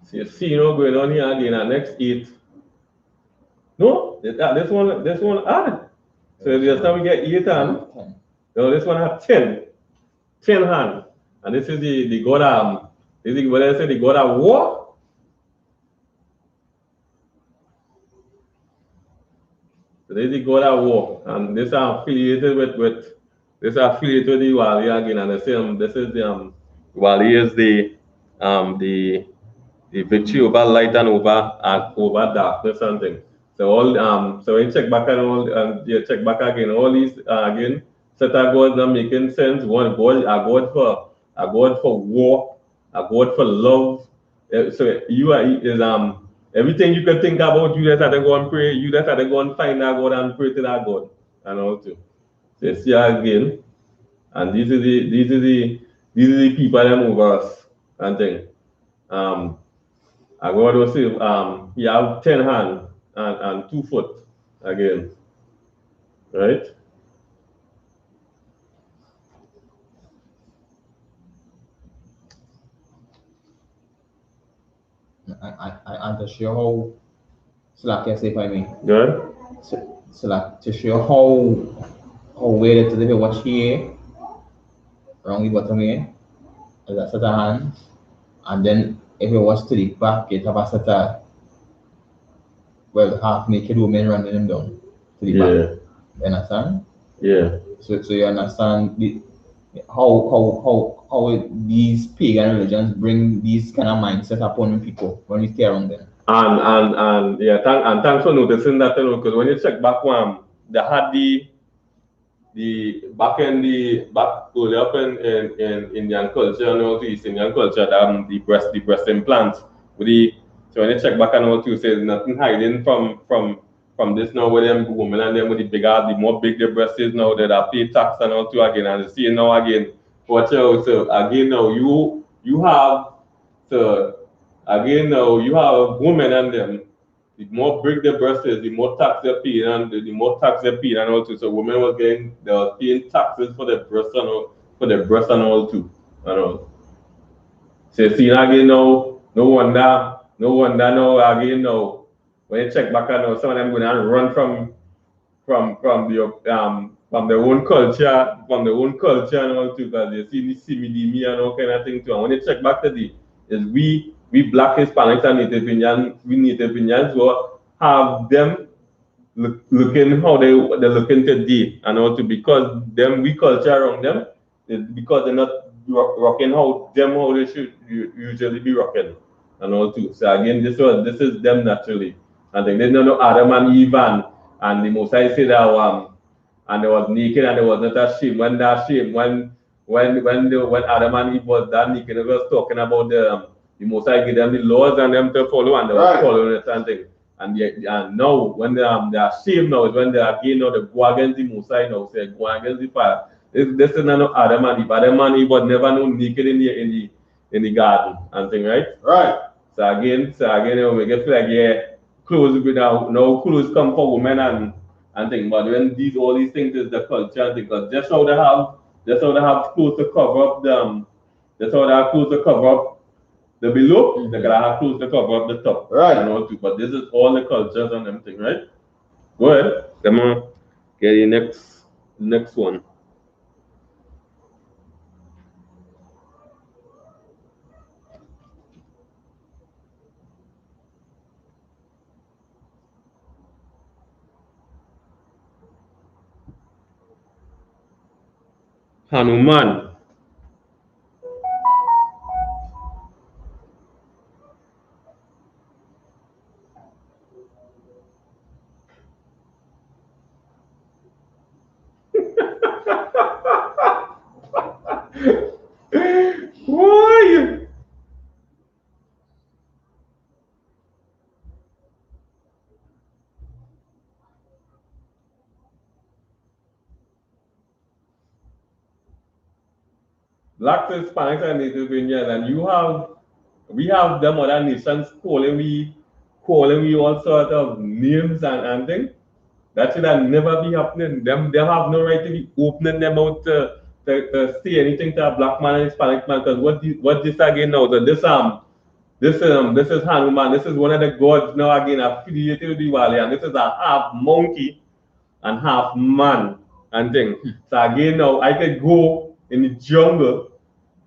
So you see, going on here again, the next 8. No, this one added. So just now we get 8 hands. No, this one have 10. 10 hands. And this is the god this is what I say, the god of war. So this is the god of war. And this are affiliated with this are affiliated with the Diwali again. And the same this is the Diwali is the the victory over light and over darkness and things. So all so when you check back and all you check back again, all these again set of gods are making sense. One God, a God for war, a God for love. So you are is everything you can think about, you just have to go and pray, you just have to go and find that God and pray to that God and all too. So see again, and these are the people that move us and things. And God will say, he have 10 hands and 2 foot again. Right? And to show how, so like I say, if I may, Good? so like to show how way to the watch here, wrong the bottom here, as a set of hands, and then if you watch to the back, it have a set of, well, half naked women running them down to the back. You understand? Yeah. So you understand how these pagan religions bring these kind of mindset upon people when we stay around them. And yeah, thanks for noticing that, because when you check back they had the back early up in Indian culture and all East Indian culture, the breast implants with the, so when you check back and all too, says nothing hiding from this now with them women and them with the more big the breast is now, that are pay tax and all too again, and you see now again, watch out. So again now you have, so again now you have women and them, the more big the breast is, the more tax they're paying, and the more tax they're paying, and all too. So women they were paying taxes for their breast and all, too, and all. So see again now, no wonder now again now, when you check back and now, some of them going to run from their own culture, and all too, because they see me and all kind of thing too. And when you check back to is we Black Hispanics and Native Indians who have them looking how they're looking today, and also because them we culture around them is because they're not rocking how they should usually be rocking, and all too. So again, this is them naturally. And they didn't know Adam and Eve, and the Mosai said that and they was naked and they was not ashamed. When that shame, when Adam and Eve was that naked, they was talking about the Mosai give them the laws and them to follow, and they was following it and thing. And now when they are ashamed now is when they are again now they go against the Mosai now, say go against the fire. This is not Adam and Eve. Adam and Eve was never known naked in the garden and thing, right? Right. So again, we get feel like clothes now clothes come for women and thing. But when all these things is the culture, because that's how they have clothes to cover up them. That's how they have clothes to cover up the below. They gotta have clothes to cover up the top. Right. You know, too. But this is all the cultures and everything, right? Go ahead. Come on. Get the next one. Hanuman. Why? Black Hispanics and Native Indians, and we have them other nations calling we all sort of names and things. That should have never be happening. They have no right to be opening them out to say anything to a black man and Hispanic man. Because what this again now? So this is Hanuman. This is one of the gods now again affiliated with Divali, and this is a half monkey and half man and thing. So again now I could go in the jungle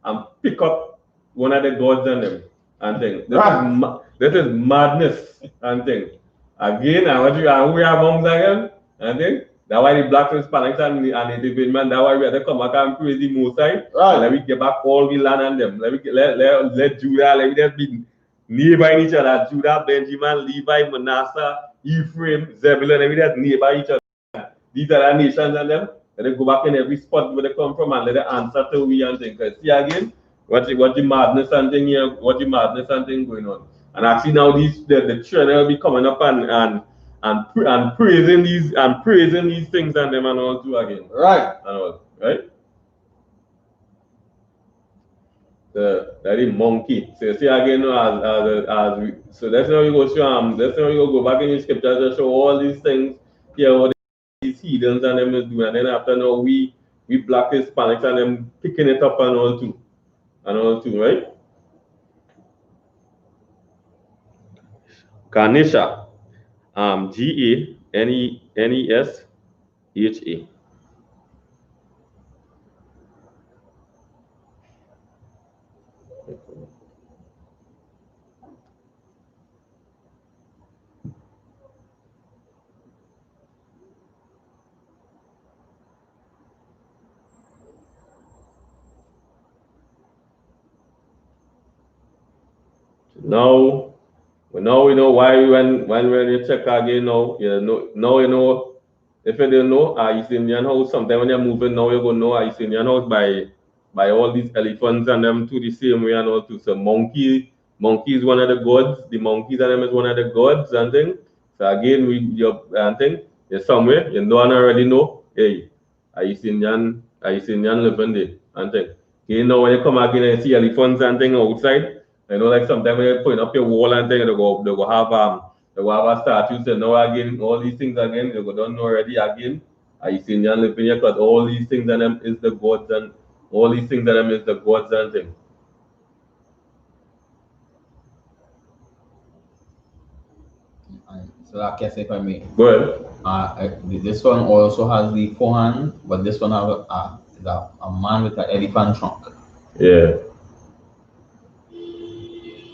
and pick up one of the gods and them and thing. This is madness and thing. Again, and we have moms again and thing. That's why the blacks, Hispanics, and Native Indian, that's why we have to come back and praise the Most High. Right. And let me get back all the land and them. Let Judah, let me just be nearby each other. Judah, Benjamin, Levi, Manasseh, Ephraim, Zebulun, let me just nearby each other. These are the nations and them. Let them go back in every spot where they come from and let them answer to we and things. Because see again, what the madness and thing here, what the madness and thing going on. And actually now the trend will be coming up and praising these things and them and all too again. Right. And all, right? That is monkey. So see again so that's how you go show that's how you go back in the scriptures and show all these things here, what these heathens and them is doing, and then after now we black Hispanics and them picking it up and all too. Right? Ganesha. GANESHA. Now we know why when you check again now, you know if you don't know East Indian house, sometimes when you're moving now you're gonna know East Indian house by all these elephants and them to the same way and all too. So monkey is one of the gods, the monkeys and them is one of the gods and thing. So again and thing, you're somewhere, you don't already know, hey, East Indian living there and thing. You know when you come again and see elephants and thing outside. You know, like sometimes when you're putting up your wall and thing, they go have a statue. So now again, all these things again, they go done already again. I see Indian living here because all these things and them is the gods and all these things and them is the gods and thing. So I guess if I may. Go This one also has the 4 hands, but this one has a man with an elephant trunk. Yeah.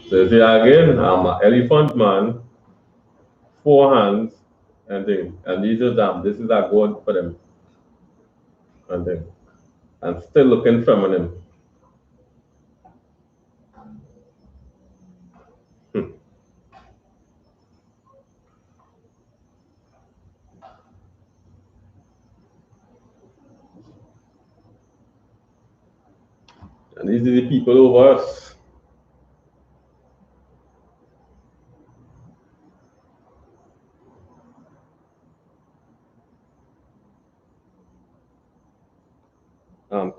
So see again, I'm an elephant man, 4 hands and thing. And these are them. This is a god for them. And thing. And still looking feminine. And these are the people over us.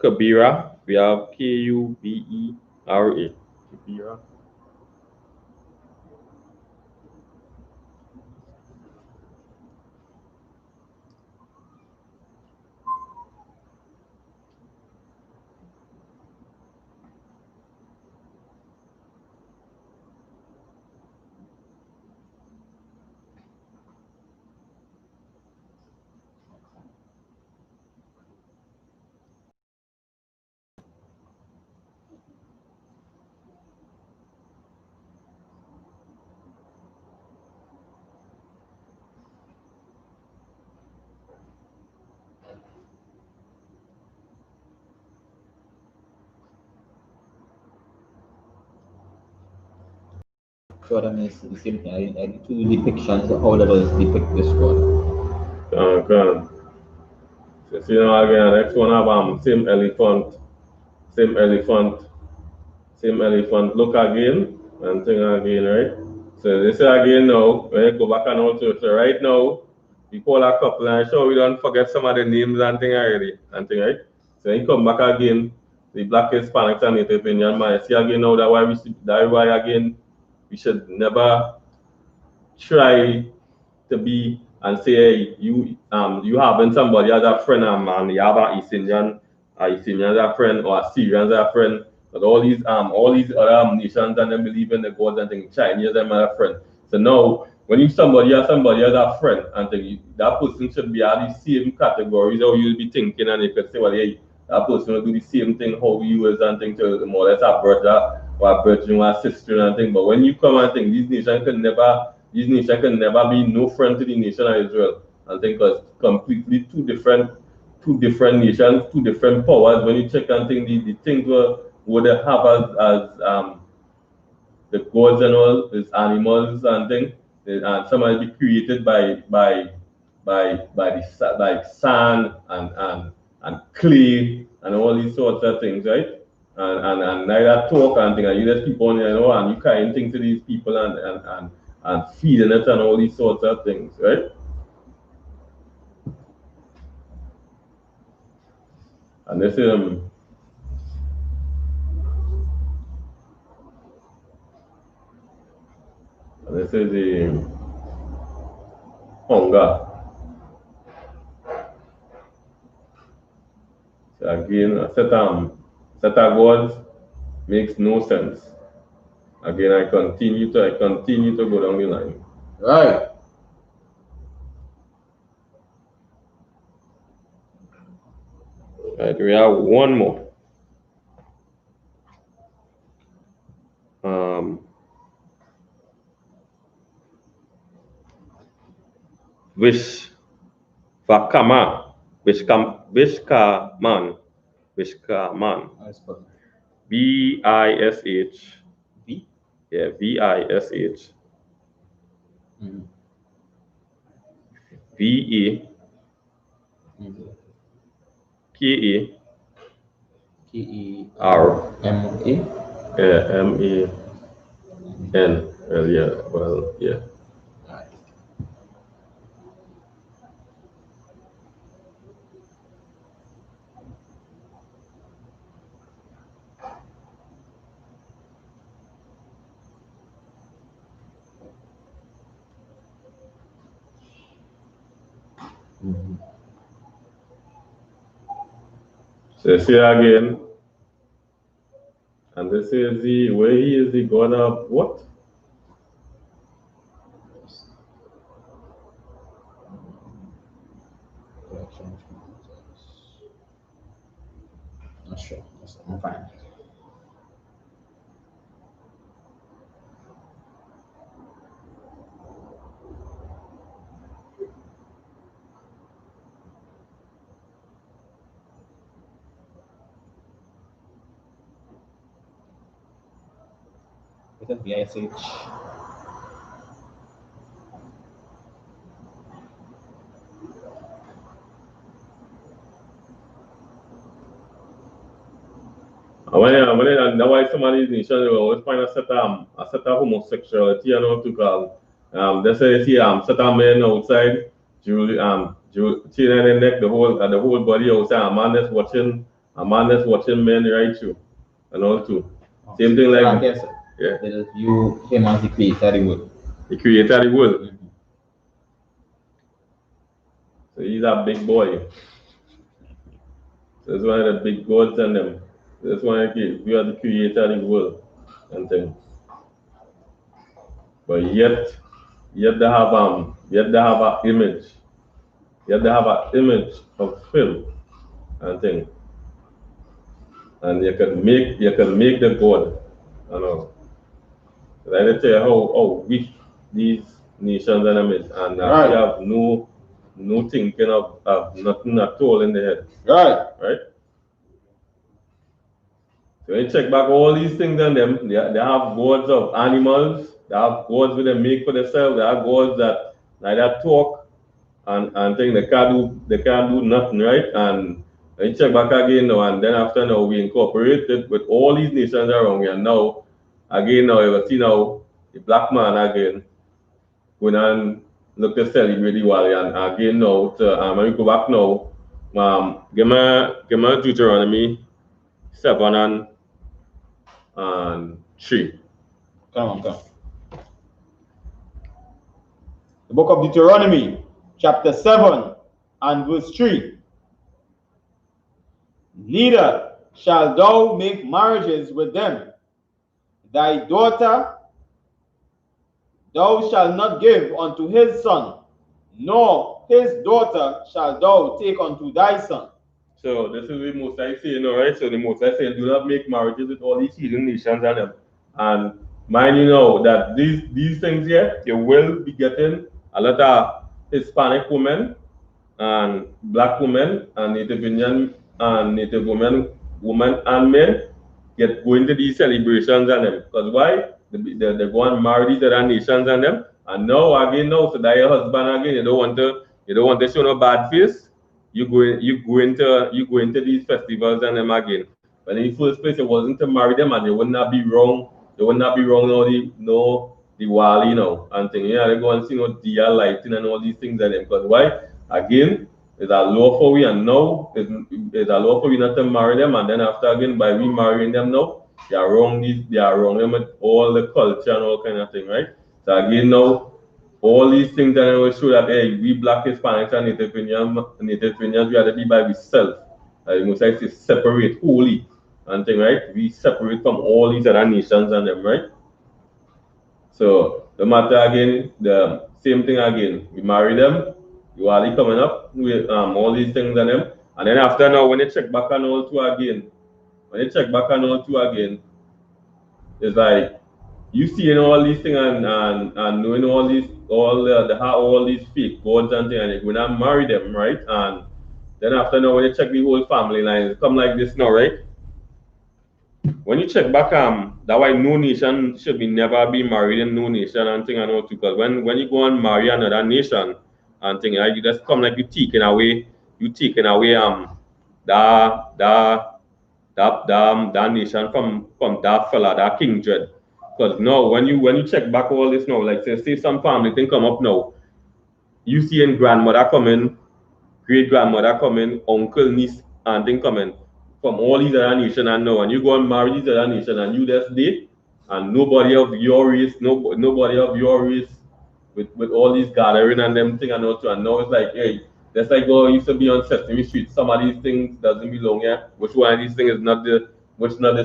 Kabira, we have Kubera. Kabira. So that means the same thing. I did 2 depictions of how let us depict this god. Okay. So see now again, next one have same elephant. Look again and thing again, right? So this again now, when you go back and also so right now, we call a couple and sure we don't forget some of the names and thing already and thing, right? So when you come back again, the black Hispanics and Native Indian man, see again now that why again we should never try to be and say, hey, you having somebody as a friend and you have a East Indian as a friend or a Syrian as a friend, but all these other nations and them believe in the gods and things, Chinese them as a friend. So now when you somebody as a friend and that person should be at the same categories how you'll be thinking, and you could say, well, hey, that person will do the same thing how you is and think to more or less a brother or a brethren or a sister and thing. But when you come and think these nations can never be no friend to the nation of Israel. I think it's completely two different nations, two different powers. When you check and think the things what they have as the gods and all is animals and things, and some might be created by sand and clay and all these sorts of things, right? And neither talk and thing, and you just keep on, and you carrying things to these people and feeding it and all these sorts of things, right? And this is the hunger. So again, a set of gods makes no sense. Again, I continue to go down the line. Right. Right, we have one more. Vishkaman. V-I-S-H. V? Yeah, V-I-S-H. V-A. K-A. K-E-R. M-A? Yeah, M-A-N. Well, yeah. Right. So say again. And this is where he is the god of what? Not sure. I'm fine. It is the I-S-H. And that's why some of these nations will always find a set of homosexuality, to call. They say see set of men outside, chain and the neck, the whole body outside. A man that's watching men right through, and all too. Same thing like yeah. They just view him as the creator of the world. The creator of the world. So he's a big boy. So that's one of the big gods and them. That's why we are the creator of the world and things. But yet they have an image. Yet they have an image of film and things. And you can make the god. You know. Like I tell you how weak these nations and them is, and Right. we have no thinking of nothing at all in the head. Right. So when you check back all these things and them, they have gods of animals, they have gods that they make for themselves, they have gods that neither talk and things they can't do nothing, right? And when you check back again now, and then after now we incorporated with all these nations around here now, again now you see now the black man again going and look to celebrate Diwali and again now to when we go back now, give me Deuteronomy 7 and 3. Come on. The book of Deuteronomy, chapter 7 and verse 3. Neither shall thou make marriages with them. Thy daughter thou shalt not give unto his son, nor his daughter shalt thou take unto thy son. So this is the most I say, right? So the most I say, do not make marriages with all these heathen nations and them. And mind you know that these things here, you will be getting a lot Hispanic women and black women and Native Indian and Native women and men get going to these celebrations and them. Because why? They go and marry these other nations and them. And now again so that your husband again, you don't want to show no bad face. You go into these festivals and them again. But in the first place it wasn't to marry them and they would not be wrong. They would not be wrong no Diwali and things. Yeah, they go and see Dia lighting and all these things and them. Because why? Again, it's a law for we and now it's a law for we not to marry them and then after again by we marrying them now, they are wrong them with all the culture and all kind of thing, right? So again now all these things that will show that hey, we black Hispanics and Native Indians, we have to be by ourselves. Most like to separate wholly and thing, right? We separate from all these other nations and them, right? So the matter again, the same thing again. We marry them, you are coming up with all these things and them. And then after now, when you check back on all two again, it's like you seeing all these things and knowing all these fake gods and things, and you're gonna marry them, right? And then after now, when you check the whole family line, it come like this now, right? When you check back, that why no nation should be never be married in no nation and thing and all too. Because when you go and marry another nation and thing, right, you just come like you taking away that nation from that fella, that King Dread. Because now when you check back all this now, like say some family thing come up now, you seeing grandmother coming, great grandmother coming, uncle, niece, and thing coming from all these other nations and now, and you go and marry these other nations and you just date, and nobody of your race, nobody of your race with all these gathering and them thing and also, and now it's like, hey, that's like used to be on Sesame Street. Some of these things doesn't belong here. Which one of these things is not the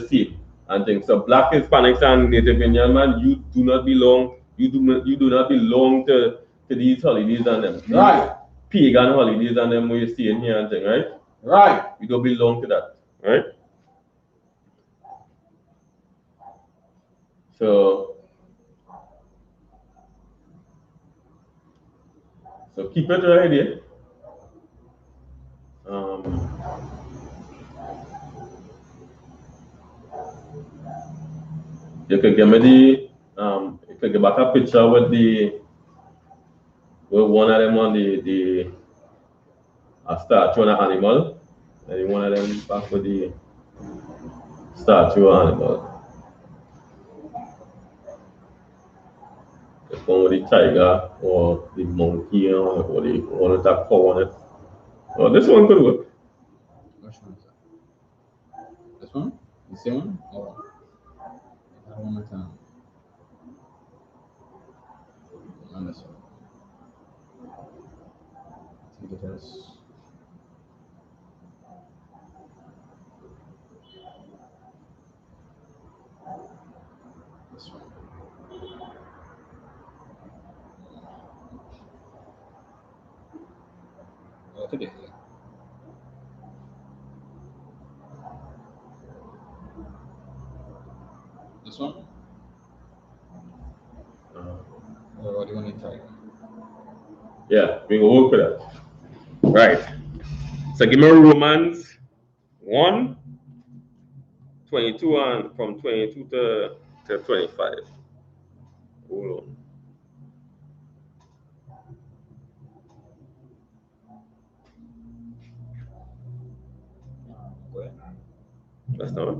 same and things. So black Hispanics and Native Indian man, you do not belong. You do not belong to these holidays and them. Right. Pagan holidays and them we see in here and thing, right? Right. We don't belong to that, right? So keep it right here. You can give me you can get back a picture with one of them on the a statue on an animal, and one of them back with the statue of animal. The one with the tiger or the monkey or the one with that cow on it. Oh, this one could work. Which one is that? This one? The same one? Oh. One more time. On this one. I think it has. This one. Oh, today. This one? Or do you want to try? Yeah, we will work with that. Right. So give me Romans 1, 22 and from 22 to 25. Hold on. Go ahead. That's not it.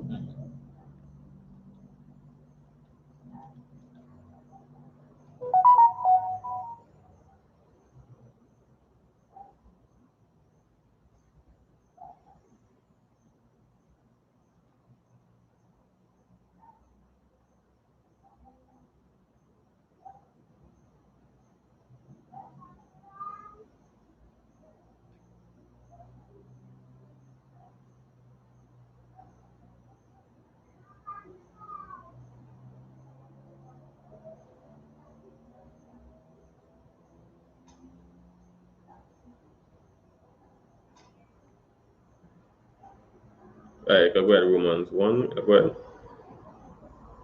Right, go ahead, Romans 1. Go ahead.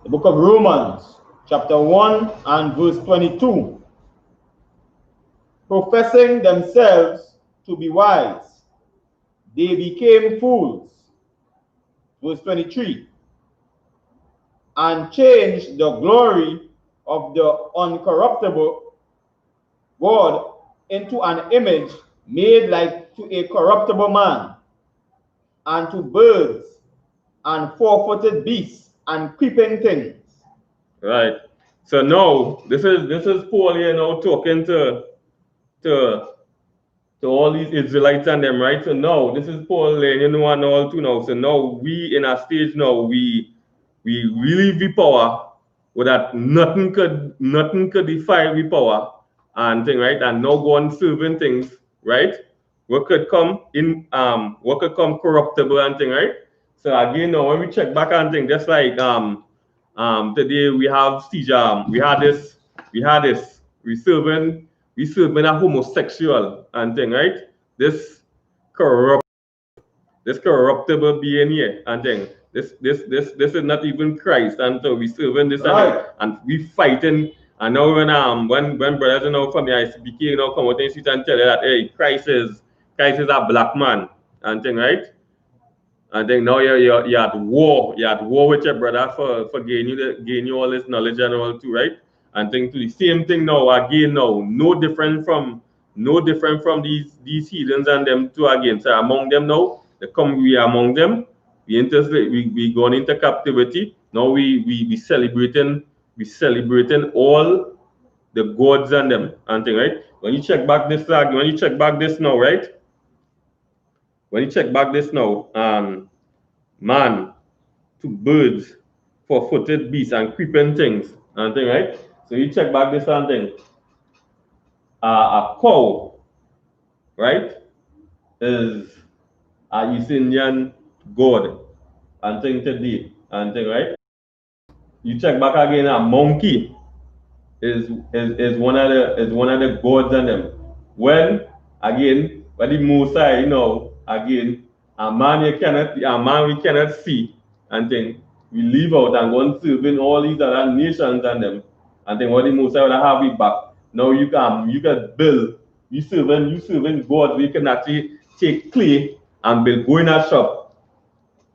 The book of Romans, chapter 1 and verse 22. professing themselves to be wise, they became fools. Verse 23. And changed the glory of the uncorruptible God into an image made like to a corruptible man, and to birds, and four-footed beasts, and creeping things. Right. So now this is Paul here now talking to all these Israelites and them, right? So now this is Paul letting you know and all too now. So now we in a stage now we really the power with that nothing could defy the power and thing, right? And now go on serving things, right? What could come corruptible and thing, right? So again now when we check back and thing, just like today we have we had this, we serving a homosexual and thing, right? This corrupt, this corruptible being here and thing. This is not even Christ, and so we serving this Right. and we fighting. And now when brothers from the I.S.U.P.K come out and tell you that hey, Christ is a black man and thing, right? And then now you're at war. You're at war with your brother for gain you all this knowledge and all too, right? And think to the same thing now again now, no different from these heathens and them too again. So among them now, we are among them. We gone into captivity. Now we celebrating all the gods and them and thing, right? When you check back this now, right? When you check back this now, man to birds, four-footed beasts, and creeping things, and thing, right? So you check back this and thing. A cow, right, is a East Indian god, and thing today, and thing, right? You check back again, a monkey is one of the gods and them. When again, when the Mosai, again, a man we cannot see, and then we leave out and go and serve in all these other nations and them, and then what the Mosai would have it back. Now you can build, you serving gods, we can actually take clay and build, go in a shop,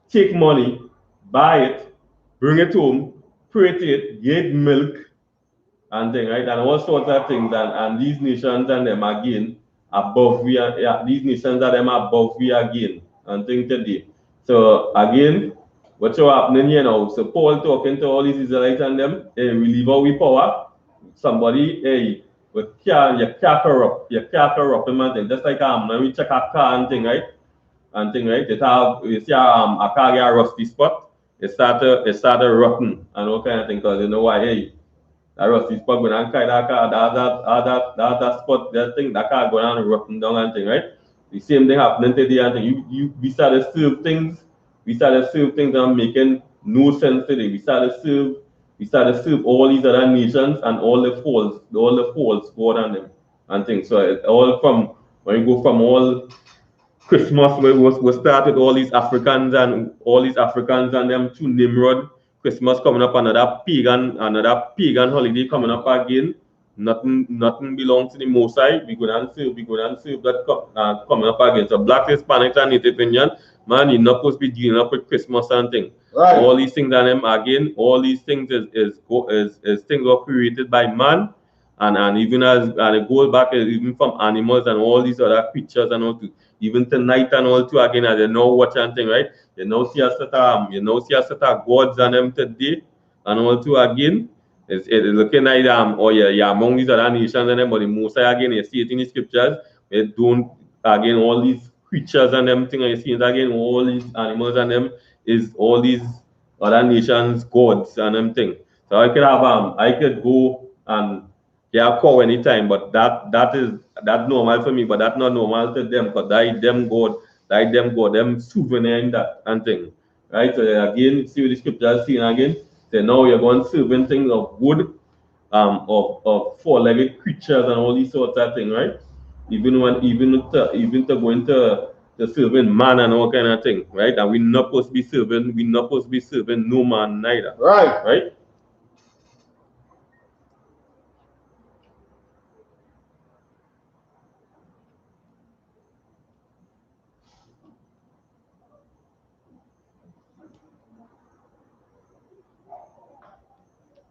take money, buy it, bring it home, pray to it, get milk, and thing, right? And all sorts of things, and these nations and them again above we are, yeah, these nations and them above we again and thing today. So again, what's happening here now? So Paul talking to all these Israelites and them, hey, we leave our power. Somebody, hey, you can't corrupt him and thing. Just like when we check a car and thing, right? And thing, right? It have, you see a car get a rusty spot, it started rotten and all kind of thing, because you know why, hey, that rusty spot going and carry that car, that spot, that thing, that car going and rotten down and thing, right? The same thing happening today and thing. We started serve things and making no sense today. We started serve all these other nations and all the false God and them and things. So it all from when you go from all Christmas was started all these Africans and them to Nimrod. Christmas coming up, another pagan holiday coming up again. Nothing belongs to the Mosai. We go and serve that coming up again. So black, Hispanics, and Native Indian, man, you're not supposed to be dealing up with Christmas and things. Right. All these things and them again, all these things is things are created by man. And even as and it goes back even from animals and all these other creatures and all to even tonight and all too again as you know watch and thing, right? You know see a set of gods and them today and all too again. It's looking like yeah among these other nations and them, but the most again you see it in the scriptures, it don't again all these creatures and them thing and you see it again, all these animals and them is all these other nations gods and them thing. So I could go and yeah, call anytime, but that's normal for me, but that's not normal to them because them souvenir in that and thing. Right? So again, see what the scripture is saying again. Say now you're going serving things of wood, of four-legged creatures and all these sorts of things, right? Even to go into the serving man and all kind of thing, right? And we're not supposed to be serving no man neither. Right. Right?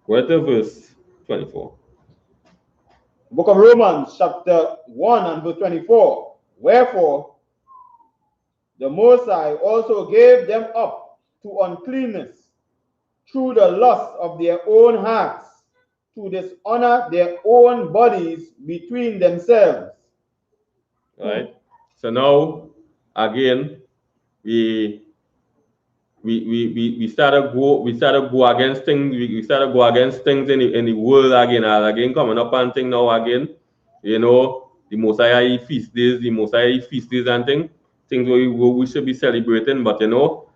Go to verse 24. Book of Romans, chapter 1 and verse 24. Wherefore, the Most High also gave them up to uncleanness through the lust of their own hearts, to dishonor their own bodies between themselves. Right? So now, again, we started go against things. We started go against things in the world again. And again, coming up and thing now again. You know, the Mosiah feast days, and things we should be celebrating. But you know,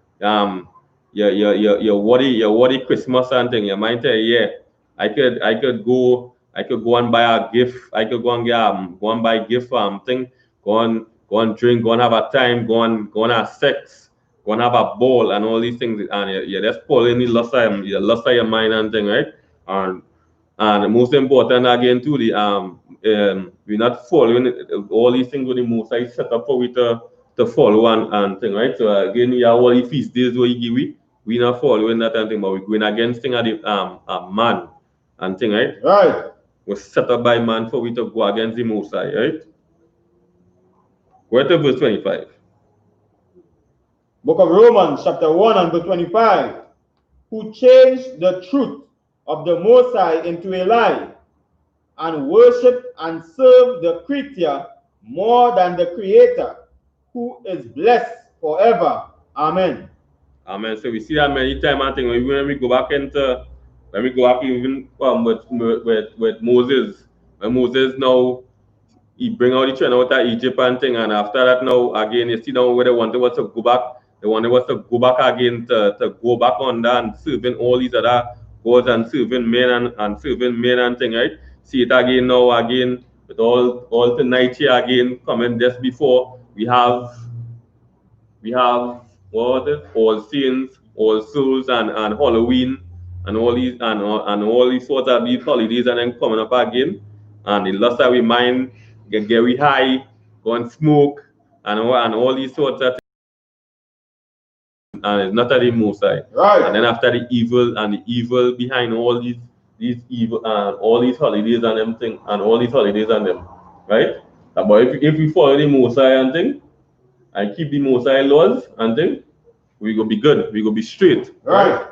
your worry Christmas and thing. Your mind tell you, yeah, I could go and buy a gift. I could go and get go and buy a gift thing. Go and drink. Go and have a time. Go and have sex. Go and have a ball and all these things, and you're just pulling the lust of your mind and thing, right? And most important again too, we're not following all these things with the most I set up for we to follow and thing, right? So again, we have all the feast days where you give we not following that and thing, but we're going against thing at the a man and thing, right? Right. We're set up by man for we to go against the most high, right? Go to verse 25. Book of Romans, chapter 1 and verse 25. Who changed the truth of the Most High into a lie, and worship and serve the creature more than the Creator, who is blessed forever. Amen. Amen. So we see that many times. I think when we go back even with Moses, when Moses now he bring out the children out of Egypt and thing, and after that now again you see now where they wanted was to go back. They wanted was to go back again to go back on that and serving all these other gods and serving men and serving men and thing, right? See it again now again with all tonight here again coming just before we have what All Saints, All Souls, and Halloween, and all these sorts of these holidays, and then coming up again, and the lust of we mind get we high, go and smoke, and all these sorts of things, and it's not at the most high. Right. And then after the evil behind all these evil all these holidays and them thing, and all these holidays and them, right? But if we follow the most high and thing, and keep the most high laws and thing, we go be good. We go be straight. Right.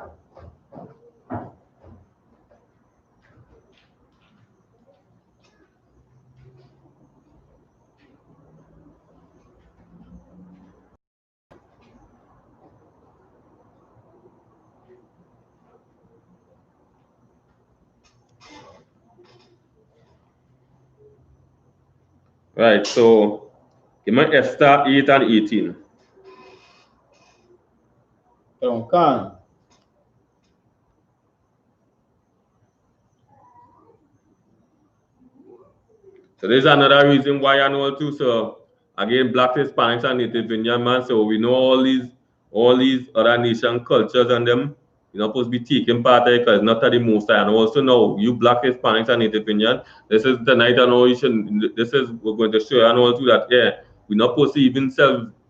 Right. So you might Esther 8 and 18. Can. So there's another reason why I know too. So again, Black Hispanics and Native Indian man. So we know all these other nation cultures and them. You're not supposed to be taking part of it because it's not at the most. And also now you Black Hispanics and Native Indian. This is the night I know you should. This is we're going to show you and all too that we're not supposed to even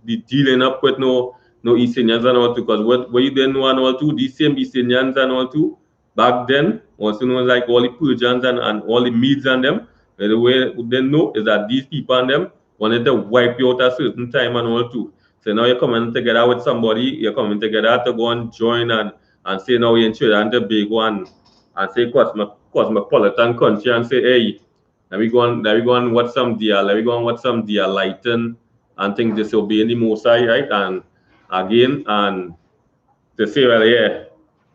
be dealing up with no East Indians and all too, because what you didn't know and all too, these same East Indians and all too, back then, also known like all the Persians and all the Medes and them, the way they know is that these people and them wanted to wipe you out at a certain time and all too. So now you're coming together with somebody, you're coming together to go and join and say now you're in Trinidad and Tobago and say cosmopolitan country and say, hey, let me go and watch some deer, let me go and watch some deer lighten and think disobeying the Most High, right? And again, and to say, well, yeah,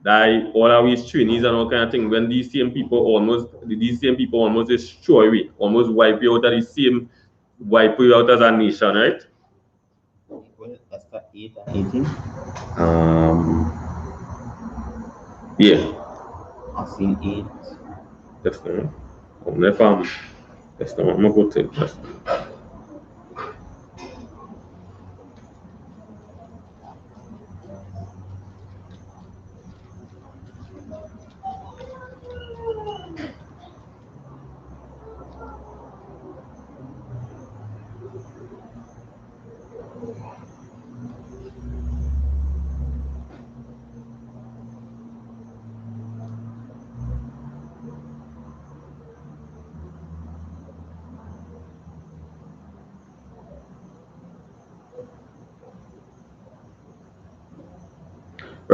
that all of these trainees and all kind of thing, when these same people almost destroy we, almost wipe you out of the same, wipe you out as a nation, right? Esther 8 and 18. Yeah. I've seen 8. That's the one. That's the one. I'm going to go to it.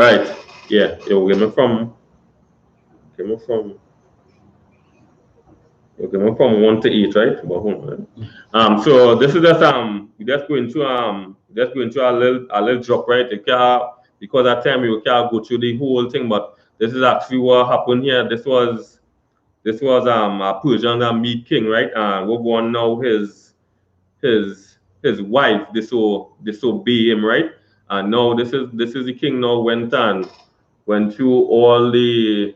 Right. Yeah. You give me from 1 to 8, right? So this is just going to a little drop, right? You can't, because at time you can't go through the whole thing, but this is actually what happened here. This was a Persian Mead king, right? And we're going now his wife disobey him, right? And now this is the king now went through all the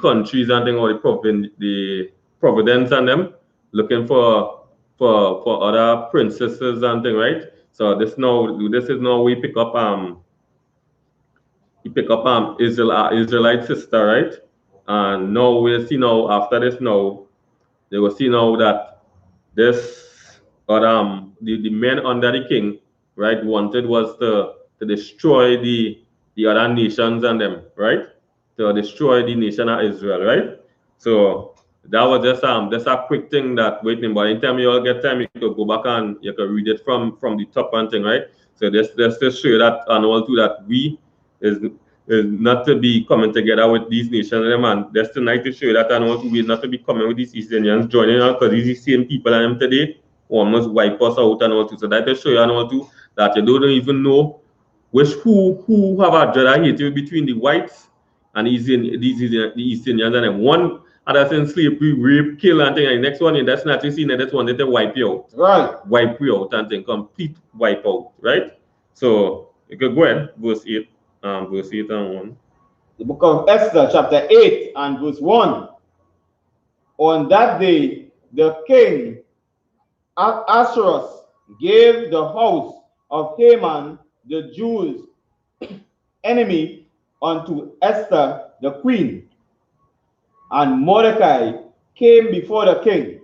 countries and thing, all the providence and them, looking for other princesses and thing, right? So this is now we pick up Israelite sister, right? And now we see now after this now they will see now that this the men under the king, right, wanted was to destroy the other nations and them, right? To destroy the nation of Israel, right? So that was just a quick thing that waiting, but anytime you all get time, you could go back and you could read it from the top and thing, right? So this just show that and all too that we is not to be coming together with these nations, and that's tonight to show that and all too we not to be coming with these East Indians joining us because these same people and them today almost wipe us out and all too. So that to show you and all too that you don't even know who have a dread hate between the whites and the East Indians and them. One other thing slavery, rape, kill and thing, and the next one that's not you see that's one that they wipe you out. Right. Wipe you out and thing, complete wipe out, right? So you could go ahead, verse 8. Verse 8 and 1. The book of Esther, chapter 8 and verse 1. On that day, the king Ahasuerus gave the house of Haman, the Jews' enemy, unto Esther the queen. And Mordecai came before the king,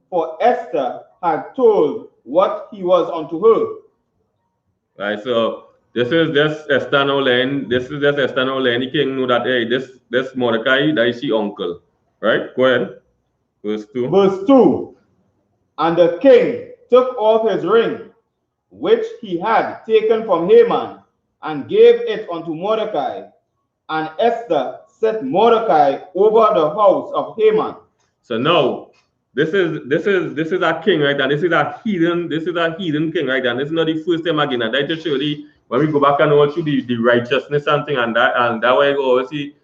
for Esther had told what he was unto her. Right, so this is just Esther now laying. This is just Esther now laying. The king know that hey, this Mordecai, that is his uncle. Right? Go ahead. Verse 2. Verse 2. And the king took off his ring, which he had taken from Haman, and gave it unto Mordecai. And Esther set Mordecai over the house of Haman. So now this is a king, right? And this is a heathen king, right? And this is not the first time again. And that just show the when we go back and watch the righteousness and thing and that way you always see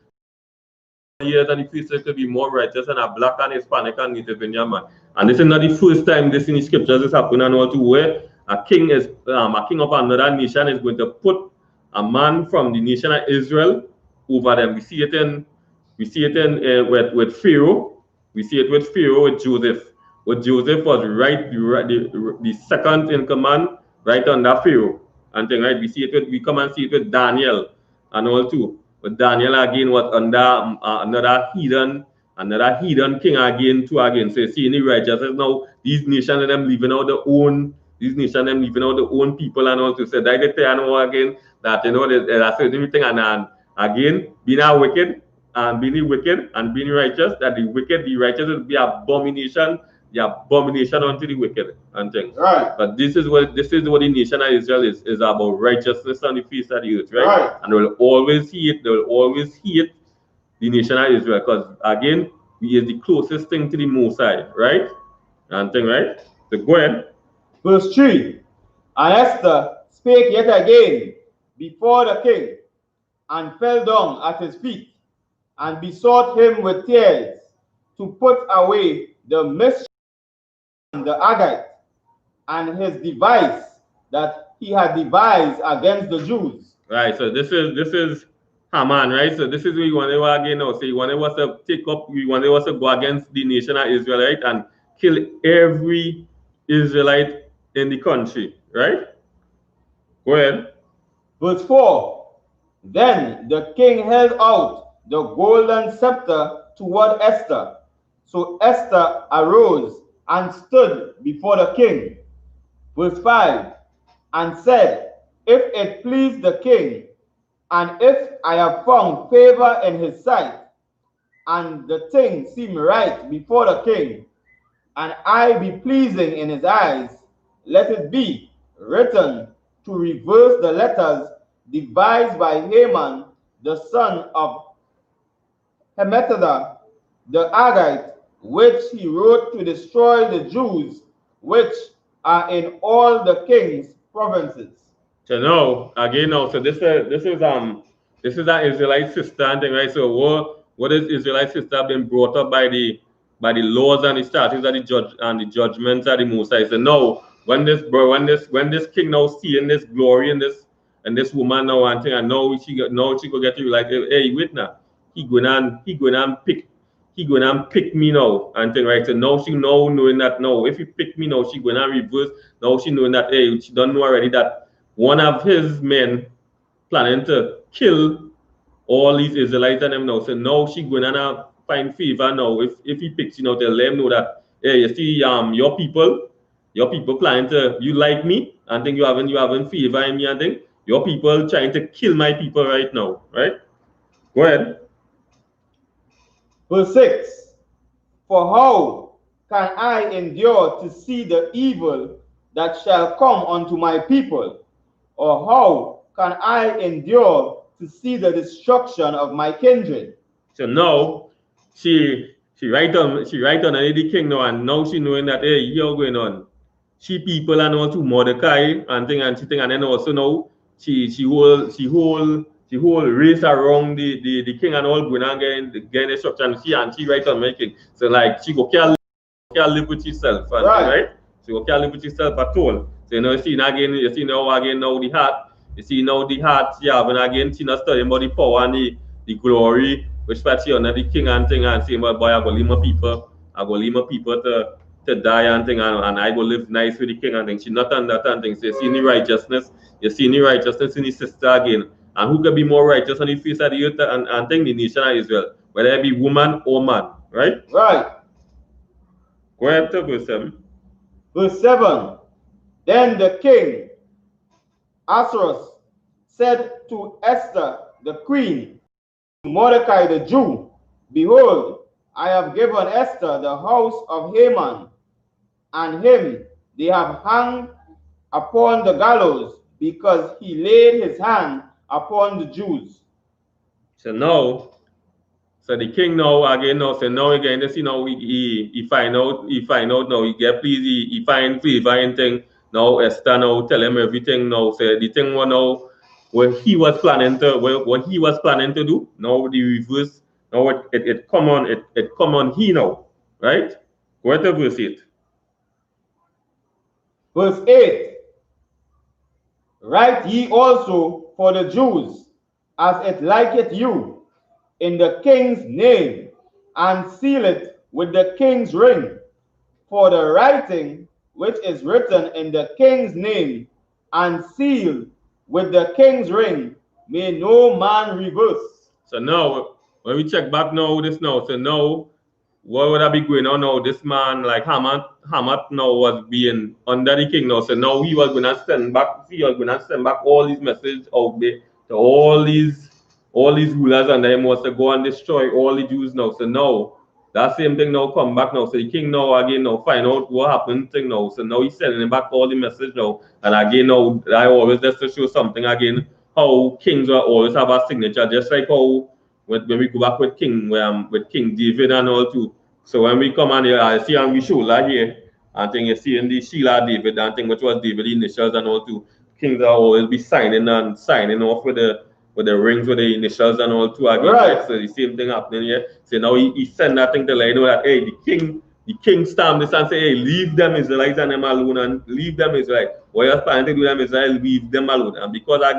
years and the future to be more righteous and a black and Hispanic and Native Indian man. And this is not the first time this in the scriptures is happening and all to where a king of another nation is going to put a man from the nation of Israel over them. We see it in with Pharaoh. We see it with Pharaoh with Joseph. With Joseph was the second in command right under Pharaoh. And thing, right? We come and see it with Daniel and all too. But Daniel again was under another heathen king again too again. So you see in the righteousness now these nations and them leaving out their own people and all to say that they tell again that there's a certain thing and again being a wicked and being wicked and being righteous, that the righteous will be abomination unto the wicked and things. Right. But this is what the nation of Israel is about, righteousness on the face of the earth, right? And they will always hate the nation of Israel because again, we is the closest thing to the Most High, right? And thing, right? So go ahead. Verse 3. And Esther spake yet again before the king, and fell down at his feet, and besought him with tears to put away the mischief and the Agite, and his device that he had devised against the Jews. Right, so this is Haman, right? So this is what you want to again now. So you want us to take up, you want us to go against the nation of Israel, right? And kill every Israelite in the country, right? Go ahead. Verse 4. Then the king held out the golden scepter toward Esther. So Esther arose and stood before the king. Verse 5. And said, if it please the king, and if I have found favor in his sight, and the thing seem right before the king, and I be pleasing in his eyes, let it be written to reverse the letters devised by Haman, the son of Hammedatha the Agagite, which he wrote to destroy the Jews which are in all the king's provinces. So no, again, no. So this is an Israelite sister thing, right? So what is Israelite sister been brought up by the laws and the statutes and the judge and the judgments of the Most High? So no, when this king now seeing this glory and this woman now and thing, and now she go get you like, hey, wait now, he going and pick me now and thing, right? So now she know knowing that no, if he pick me now, she going to reverse. Now she knowing that hey, she don't know already that one of his men planning to kill all these Israelites and them now. So now she going to find favor now. If he picks, they'll let him know that hey, you see, your people planning to you like me and think you haven't favor in me and think your people trying to kill my people right now, right? Go ahead. Verse 6. For how can I endure to see the evil that shall come unto my people? Or how can I endure to see the destruction of my kindred? So now she write on the king now, and now she knowing that hey, you're going on. She people and all to Mordecai and thing and she thing, and then also now she whole race around the king and all going and getting instruction. She write on making. So like she go can't live with yourself, and right? So you can't live with yourself at all. So you see now again, you see now again now the heart, you see now the heart she have, and again she not studying about the power and the glory which she under the king and thing and saying, but boy, I go leave my people, to die and thing, and I go live nice with the king and thing. She not under that and thing. So you see the righteousness, in the sister again. And who can be more righteous on the face of the earth and think the nation of Israel, whether it be woman or man, right? Right. Go ahead to verse 7. Verse 7. Then the king Ahasuerus said to Esther the queen, to Mordecai the Jew, behold, I have given Esther the house of Haman, and him they have hung upon the gallows, because he laid his hand upon the Jews. So now, so the king now again now, so now again, this he find out now, he get please, he find favor and thing. Now Esther now tell him everything now. So the thing was now what he was planning to do, now the reverse, now it come on he now, right? Go ahead to verse 8. Verse 8. Write ye also for the Jews, as it liketh you, in the king's name, and seal it with the king's ring. For the writing which is written in the king's name, and sealed with the king's ring, may no man reverse. So now, when we check back now, this now, so now, what would I be going on now? This man, like Hamat now was being under the king now. So now he was gonna send back, all these messages out there to all these rulers, and they must go and destroy all the Jews now. So now that same thing now come back now. So the king now again now find out what happened thing now. So now he's sending back all the message now. And again now I always just to show something again how kings will always have a signature, just like how when we go back with King David and all too. So when we come on here, I see on we shoulder here, and thing you see in the Sheila David and thing which was David initials and all too. Kings will always be signing off with the rings with the initials and all too again. Right. So the same thing happening here. So now he send that thing to let you know that hey, the king stamp this and say, hey, leave them Israelites and them alone and leave them Israelites. What you're planning to do them Israel, leave them alone. And because of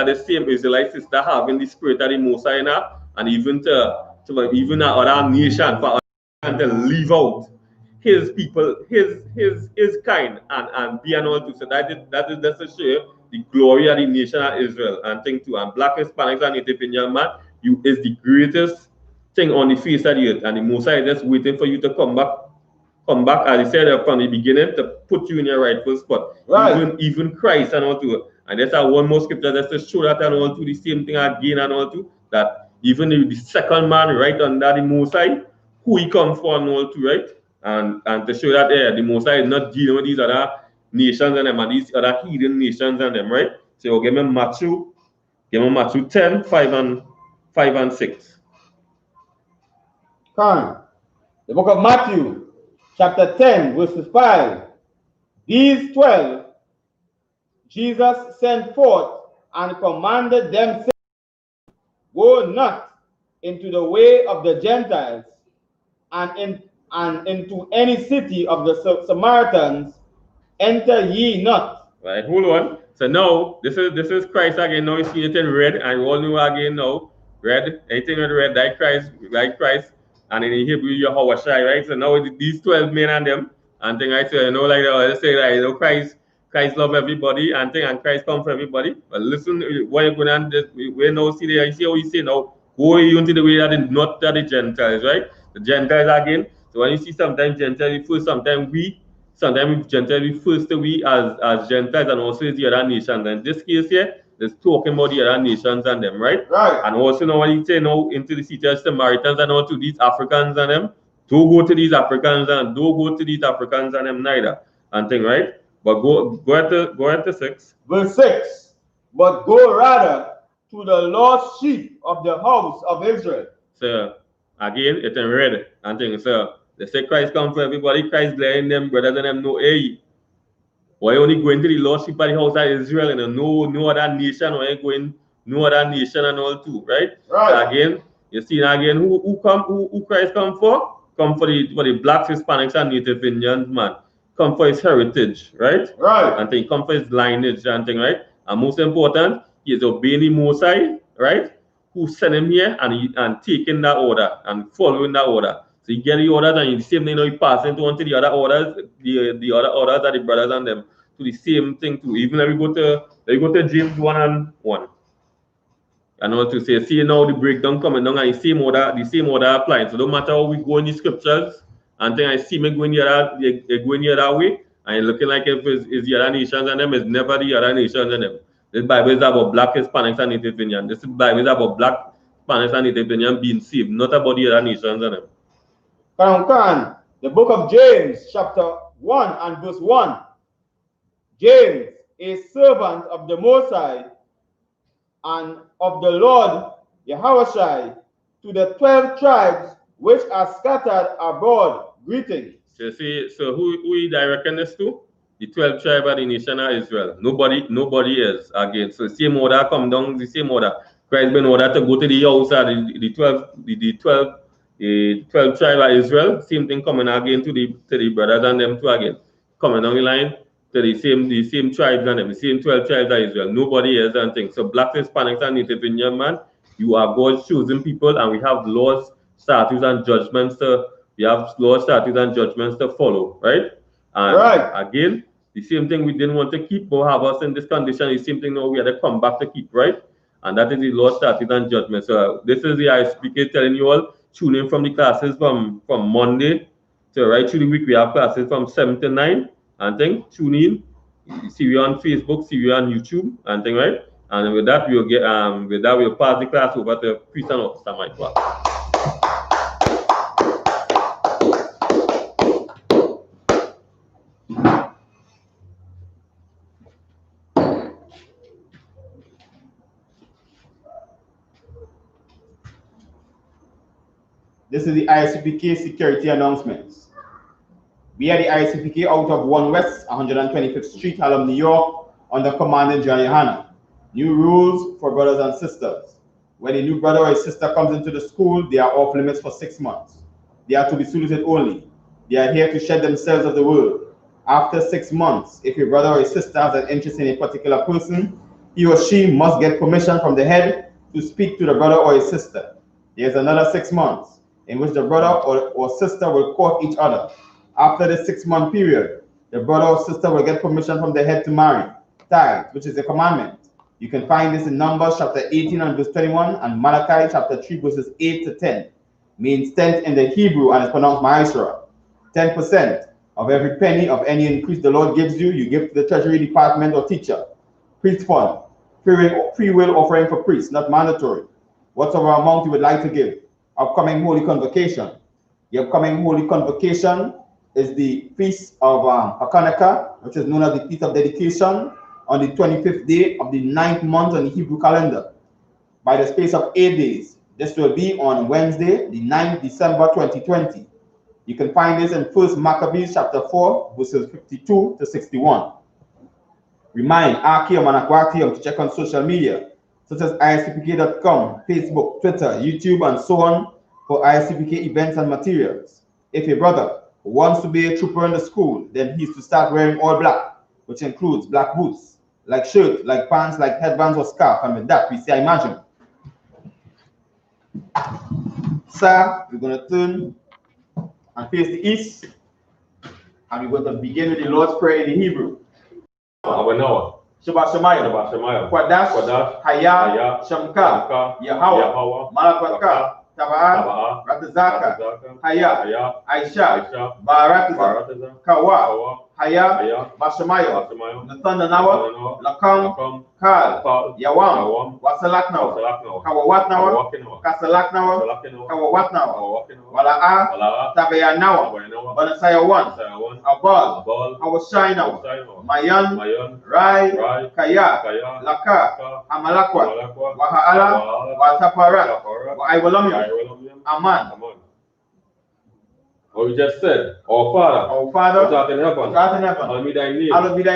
the same Israelite sister having the spirit of the Most High and even even other nation for to leave out his people, his kind and be and all too. So that is just to show the glory of the nation of Israel and thing too. And black Hispanics and Native Indian man, you is the greatest thing on the face of the earth. And the Most High is just waiting for you to come back, as I said from the beginning, to put you in your rightful spot. Right. Even Christ and all too. And that's one more scripture just to show that and all too, the same thing again and all too, that even the second man right under the Most High, who he come from and all too, right? And to show that the Most High is not dealing with these other nations and them and these other heathen nations and them, right? So give me Matthew 10, 5 and 6. Come. The book of Matthew, chapter 10, verses 5. These 12 Jesus sent forth and commanded them, saying, go not into the way of the Gentiles, and into any city of the Samaritans enter ye not. Right, hold on. So now this is Christ again. Now you see it in red, and we all know again now. Red, anything in red, like Christ, and in Hebrew Yahweh Shai, right? So now these 12 men and them, and thing I say, you know, like they say, like, you know, Christ love everybody, and thing, and Christ come for everybody. But listen, what you're going to we now see there, you see how you say now, go into the way that is not that the Gentiles, right? The Gentiles again. So when you see sometimes Gentiles first, sometimes Gentiles refers to we as Gentiles and also the other nations. And in this case here, it's talking about the other nations and them, right? Right. And also now when you say now into the city of Samaritans and all to these Africans and them, don't go to these Africans and don't go to these Africans and them neither. And thing, right? But go at the 6. Verse 6. But go rather to the lost sheep of the house of Israel. So again, it's in red and things. So they say Christ come for everybody, Christ letting them brothers and them know, hey, why only going to the lost sheep of the house of Israel and no other nation, why going no other nation and all too, right? Right. So again, you see again who Christ come for? Come for the blacks, Hispanics, and Native Indians, man. Come for his heritage, right? Right. And thing come for his lineage and thing, right? And most important, he is obeying the Most High, right? Who sent him here and taking that order and following that order. So you get the orders and the same thing, you pass it on to the other orders, the other orders are the brothers and them to the same thing too. Even if we go to James 1 and 1. And also say, see now the breakdown coming down and the same order applying. So no matter how we go in the scriptures, and then I see me going the other way, and looking like if it's the other nations and them, it's never the other nations and them. This Bible is about black Hispanics and Native Indian. This Bible is about black Hispanics and Native Indian being saved, not about the other nations and them. The book of James, chapter 1 and verse 1. James, a servant of the Most High and of the Lord Yahushua, to the 12 tribes which are scattered abroad, greetings. So see, so who he directing this to? The 12 tribes of the nation of Israel. Nobody else again. So same order come down, the same order. Christ been ordered to go to the house of the 12 tribes of Israel. Same thing coming again to the brothers and them too again. Coming down the line to the same tribes and them, the same 12 tribes of Israel. Nobody else and things. So black Hispanics and Native Indian man, you are God's chosen people, and we have laws, statutes, and judgments to follow, right? And right. Again, the same thing we didn't want to keep or have us in this condition, the same thing now we had to come back to keep, right? And that is the law, statutes, and judgment. So this is the I.S.U.P.K telling you all, tune in from the classes from Monday to right through the week. We have classes from 7 to 9, and then tune in. See you on Facebook, see you on YouTube, and thing, right? And with that, we'll pass the class over to Priest and Officer Michael. This is the I.S.U.P.K security announcements. We are the I.S.U.P.K out of 1 West 125th Street, Harlem, New York, under Commander GEN.YAHANNA. New rules for brothers and sisters. When a new brother or a sister comes into the school, they are off limits for 6 months. They are to be saluted only. They are here to shed themselves of the world. After 6 months, if a brother or a sister has an interest in a particular person, he or she must get permission from the head to speak to the brother or a sister. There's another 6 months in which the brother or sister will court each other. After the 6-month period, the brother or sister will get permission from the head to marry. Tithes, which is a commandment. You can find this in Numbers chapter 18 and verse 21 and Malachi chapter 3 verses 8 to 10. Means tenth in the Hebrew and is pronounced ma'asra. 10% of every penny of any increase the Lord gives you, you give to the treasury department or teacher. Priest fund, free will offering for priests, not mandatory. Whatever amount you would like to give. Upcoming Holy Convocation. The upcoming Holy Convocation is the Feast of Hanukkah, which is known as the Feast of Dedication on the 25th day of the 9th month on the Hebrew calendar, by the space of 8 days. This will be on Wednesday, the 9th December 2020. You can find this in 1 Maccabees chapter 4, verses 52 to 61. Remind Archeum and Aquatium to check on social media, such as ISUPK.com, Facebook, Twitter, YouTube, and so on, for ISUPK events and materials. If a brother who wants to be a trooper in the school, then he's to start wearing all black, which includes black boots, like shirts, like pants, like headbands or scarf, and with that, we say, imagine. Sir, we're going to turn and face the east, and we're going to begin with the Lord's Prayer in the Hebrew. Shabbat Shemayim, Kwadash, Haya, Shamka, Yahweh, Malakwatka, Tabaa, Ratazaka, Haya, Aisha, Baratiza, Kawa, Haya, Bashamayim, Nathanawa, Lakam, Kal, Yawam, Wasalaknawa, Kawawatnawa, Kasalaknawa, Kawawatnawa, Wala'a, Tabayanawa, Banasayawan, Abal, Awashainawa, Mayan, Rai, Kaya, Laka, Amalakwa, Waha'ala, Wataparat, Waiwalamia, Aman. Or we just said, Our Father, which art in heaven, hallowed be thy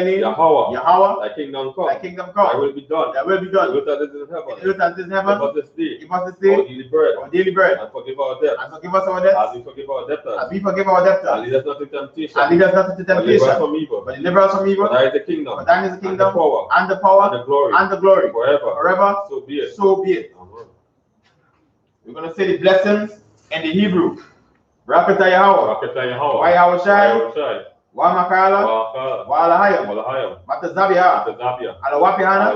name, Yahweh, thy kingdom come, thy will be done, earth as it is in heaven, give us this day, our daily bread, and forgive our debts, as we forgive our debtors, and lead us not into temptation, but deliver us from evil, for thine is the kingdom, and the power, and the glory, forever, so be it. Amen. We're going to say the blessings in the Hebrew. Rakata Yahweh, Wa Yahushai, Wa Makala, Wa Alahayam, Matazabia, Alawapihana,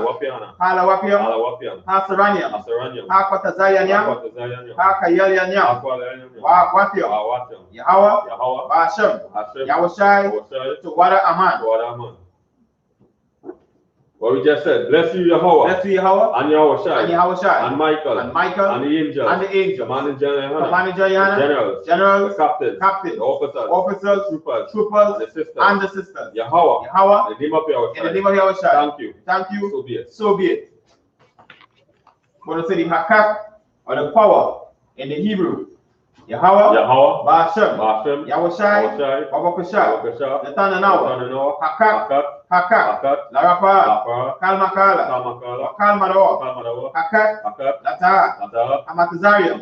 Halawapiam, Hasaraniam, Hakwatazayanyam, Hakayalianyam, Wa Akwatiam, Yahweh, Hashem, Yahushai, to Wada Aman. What we just said, bless you, Yahweh, and Yahushai, and Michael, and the angels, commanding generals, the captains, the officers, troopers, and the sisters. Yahweh, in the name of Yahushai. Thank you. So be it. We're going to say the hakak, or the power, in the Hebrew. Yahweh, Ba'ashem, Yahushai, Wabakashai, Nathanawa, Hakak, Larapa, Kalmakala, Kalmadawa, Hakak, Lata, Hamatazarium,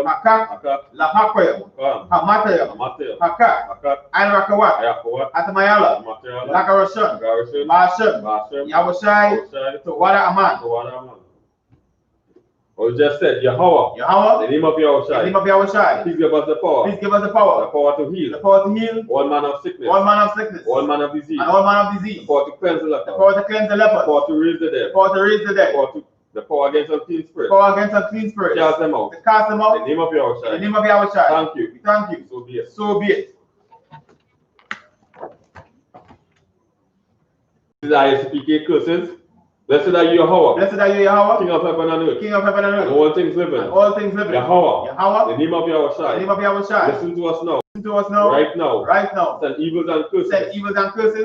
Hakak, Lahakoyam, Hamatayam, Hakak, Anrakawat, Atamayala, Lakarashan, Ba'ashem, Yahushai, to Wada Aman. Or we just said, Yahweh, the name of Yahushai. Please give us the power. The power to heal. All manner of sickness. All manner of disease. The power to cleanse the leper. The power to raise the dead. The power against unclean spirits. Cast them out. In the name of Yahushai. Thank you. So be it. This is I.S.U.P.K. curses. Blessed are you, Yahweh, King of heaven and earth, and all things living. Yahweh, the name of Yahushai. Listen to us now. Right now. Send evils and curses.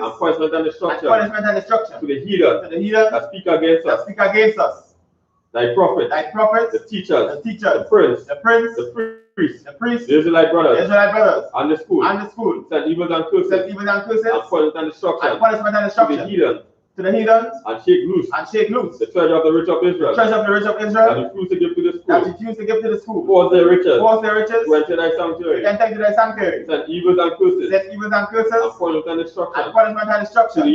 And punishment and destruction. To the heathen that speak against us. Thy prophet, the teachers, the prince, the priest, the Israelite brothers, and the school. Send evils and curses. And punishment and destruction. To the heathen. And shake loose the treasure of the rich of Israel. That refuse to give to the school. Force their riches. To enter thy sanctuary. Send evils and curses. And punishment and destruction. To the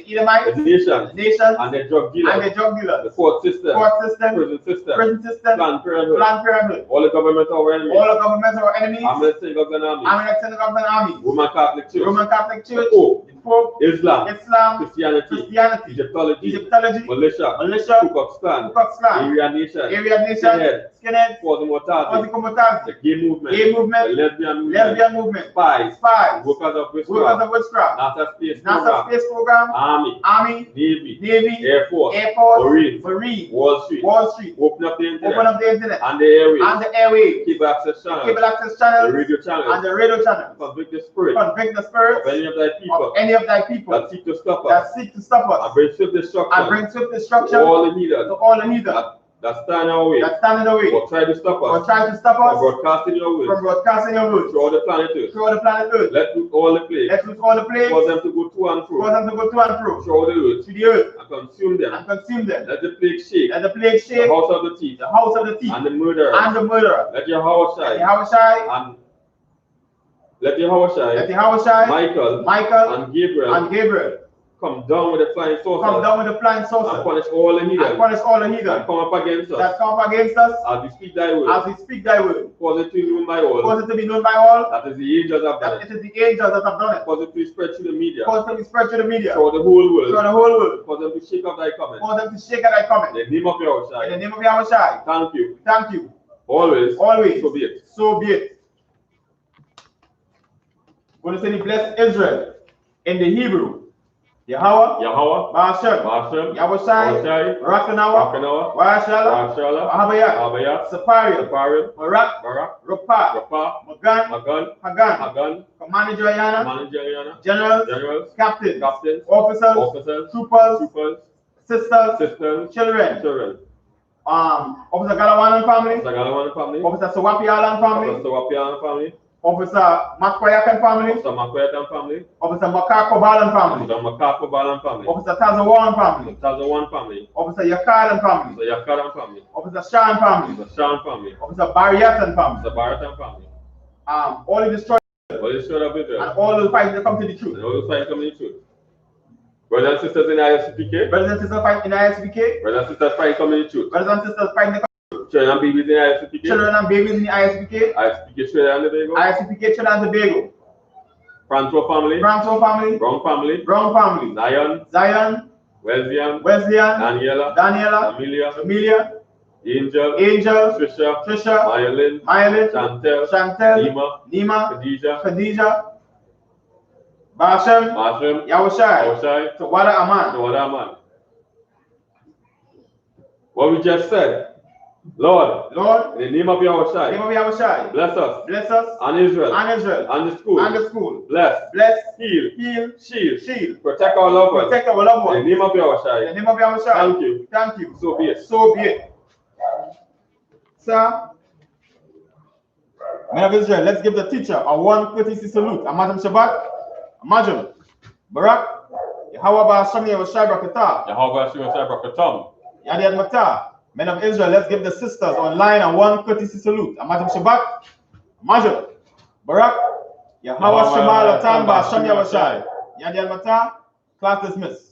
Edomites, the nation, and their drug dealers. The court system, prison system, Planned Parenthood, all the government our enemies, Amen synagogues and armies, Roman Catholic Church, the Pope, Islam, Christianity, Egyptology, militia, Ku Klux Klan, Aryan Nation, Skinhead, Causing Mortality, the gay movement, the lesbian movement, spies, workers of witchcraft, NASA space program, Army, Navy, Air Force, Marine, Wall Street, open up the internet, and the airwaves, cable access channel, the radio channel, convict the spirit of any of thy people, of thy people that seek to stop that us seek to stop us and bring swift destruction and bring swift destruction to all the heathens to all the heathen that stand our way that stand in the way or try to stop or us try to stop from us broadcasting your from words broadcasting your words throughout the planet Earth. throughout the planet Earth. Let loose all the plagues, Let loose all the plagues, cause them to go to and cause fro them to go to and fro throughout the earth to the earth and consume them. and consume them. Let the plague shake Let the plague the shake house of the thief the house of the thief and the murderer. and the murderer. Let Yahushai Yahushai, let Yahushai, Michael and Gabriel come down with the flying saucers and punish all the heathens that come up against us as we speak thy word. Cause it to be known by all that is the angels have done it. Cause it to be spread through the media throughout the whole world. Cause them to shake up thy coming. In the name of Yahushai. Thank you. Always. So be it. Going to say, bless Israel in the Hebrew. Yahweh, Ba'ashem, Yahushai, Rakanawa, Wa'ashala, Ahabayat, Sapariel, Barak, Rapah, Magan, Hagan, Commander Joanna, Generals, Captains, Officers, Troopers, Sisters, Children. Officer Galawan and family, Officer Sawapi Alan family, Officer Makwayakan family, Officer Makako Balan family, Officer Tazawan family, Officer Yakaran family, Officer Shan family, Officer Bariatan family, all the destroyed of Israel, and all those fighting to come to the truth. Brothers and sisters in I.S.U.P.K. Brothers and sisters fighting in I.S.U.P.K. Brothers and sisters fighting coming to truth. Brothers and sisters fighting the children and babies in I.S.U.P.K. Children and babies in the I.S.U.P.K. I.S.U.P.K. Trinidad and Tobago. I.S.U.P.K. Trinidad and Tobago. Franco family. Brown family. Zion. Wesleyan. Daniela. Amelia. Angel. Trisha. Myelin. Chantel. Nima. Khadijah. Ba'ashem. Yahushai. Tawada Aman. What we just said, Lord, in the name of Yahushai, bless us and Israel and the school. Bless, heal, shield, protect our loved ones. In the name of Yahushai. Thank you. So be it. Sir, men of Israel, let's give the teacher a 130 salute. Amadam Shabbat, Amajam, Barak, Yahweh Ba'ashem Yahushai Brakatam. Yadiad Mata, men of Israel, let's give the sisters online a 130 salute. Amatim Shabbat, Major, Barak, Yahweh Shemal Atam Ba'ashem Yahushai. Yadiad Mata, class dismissed.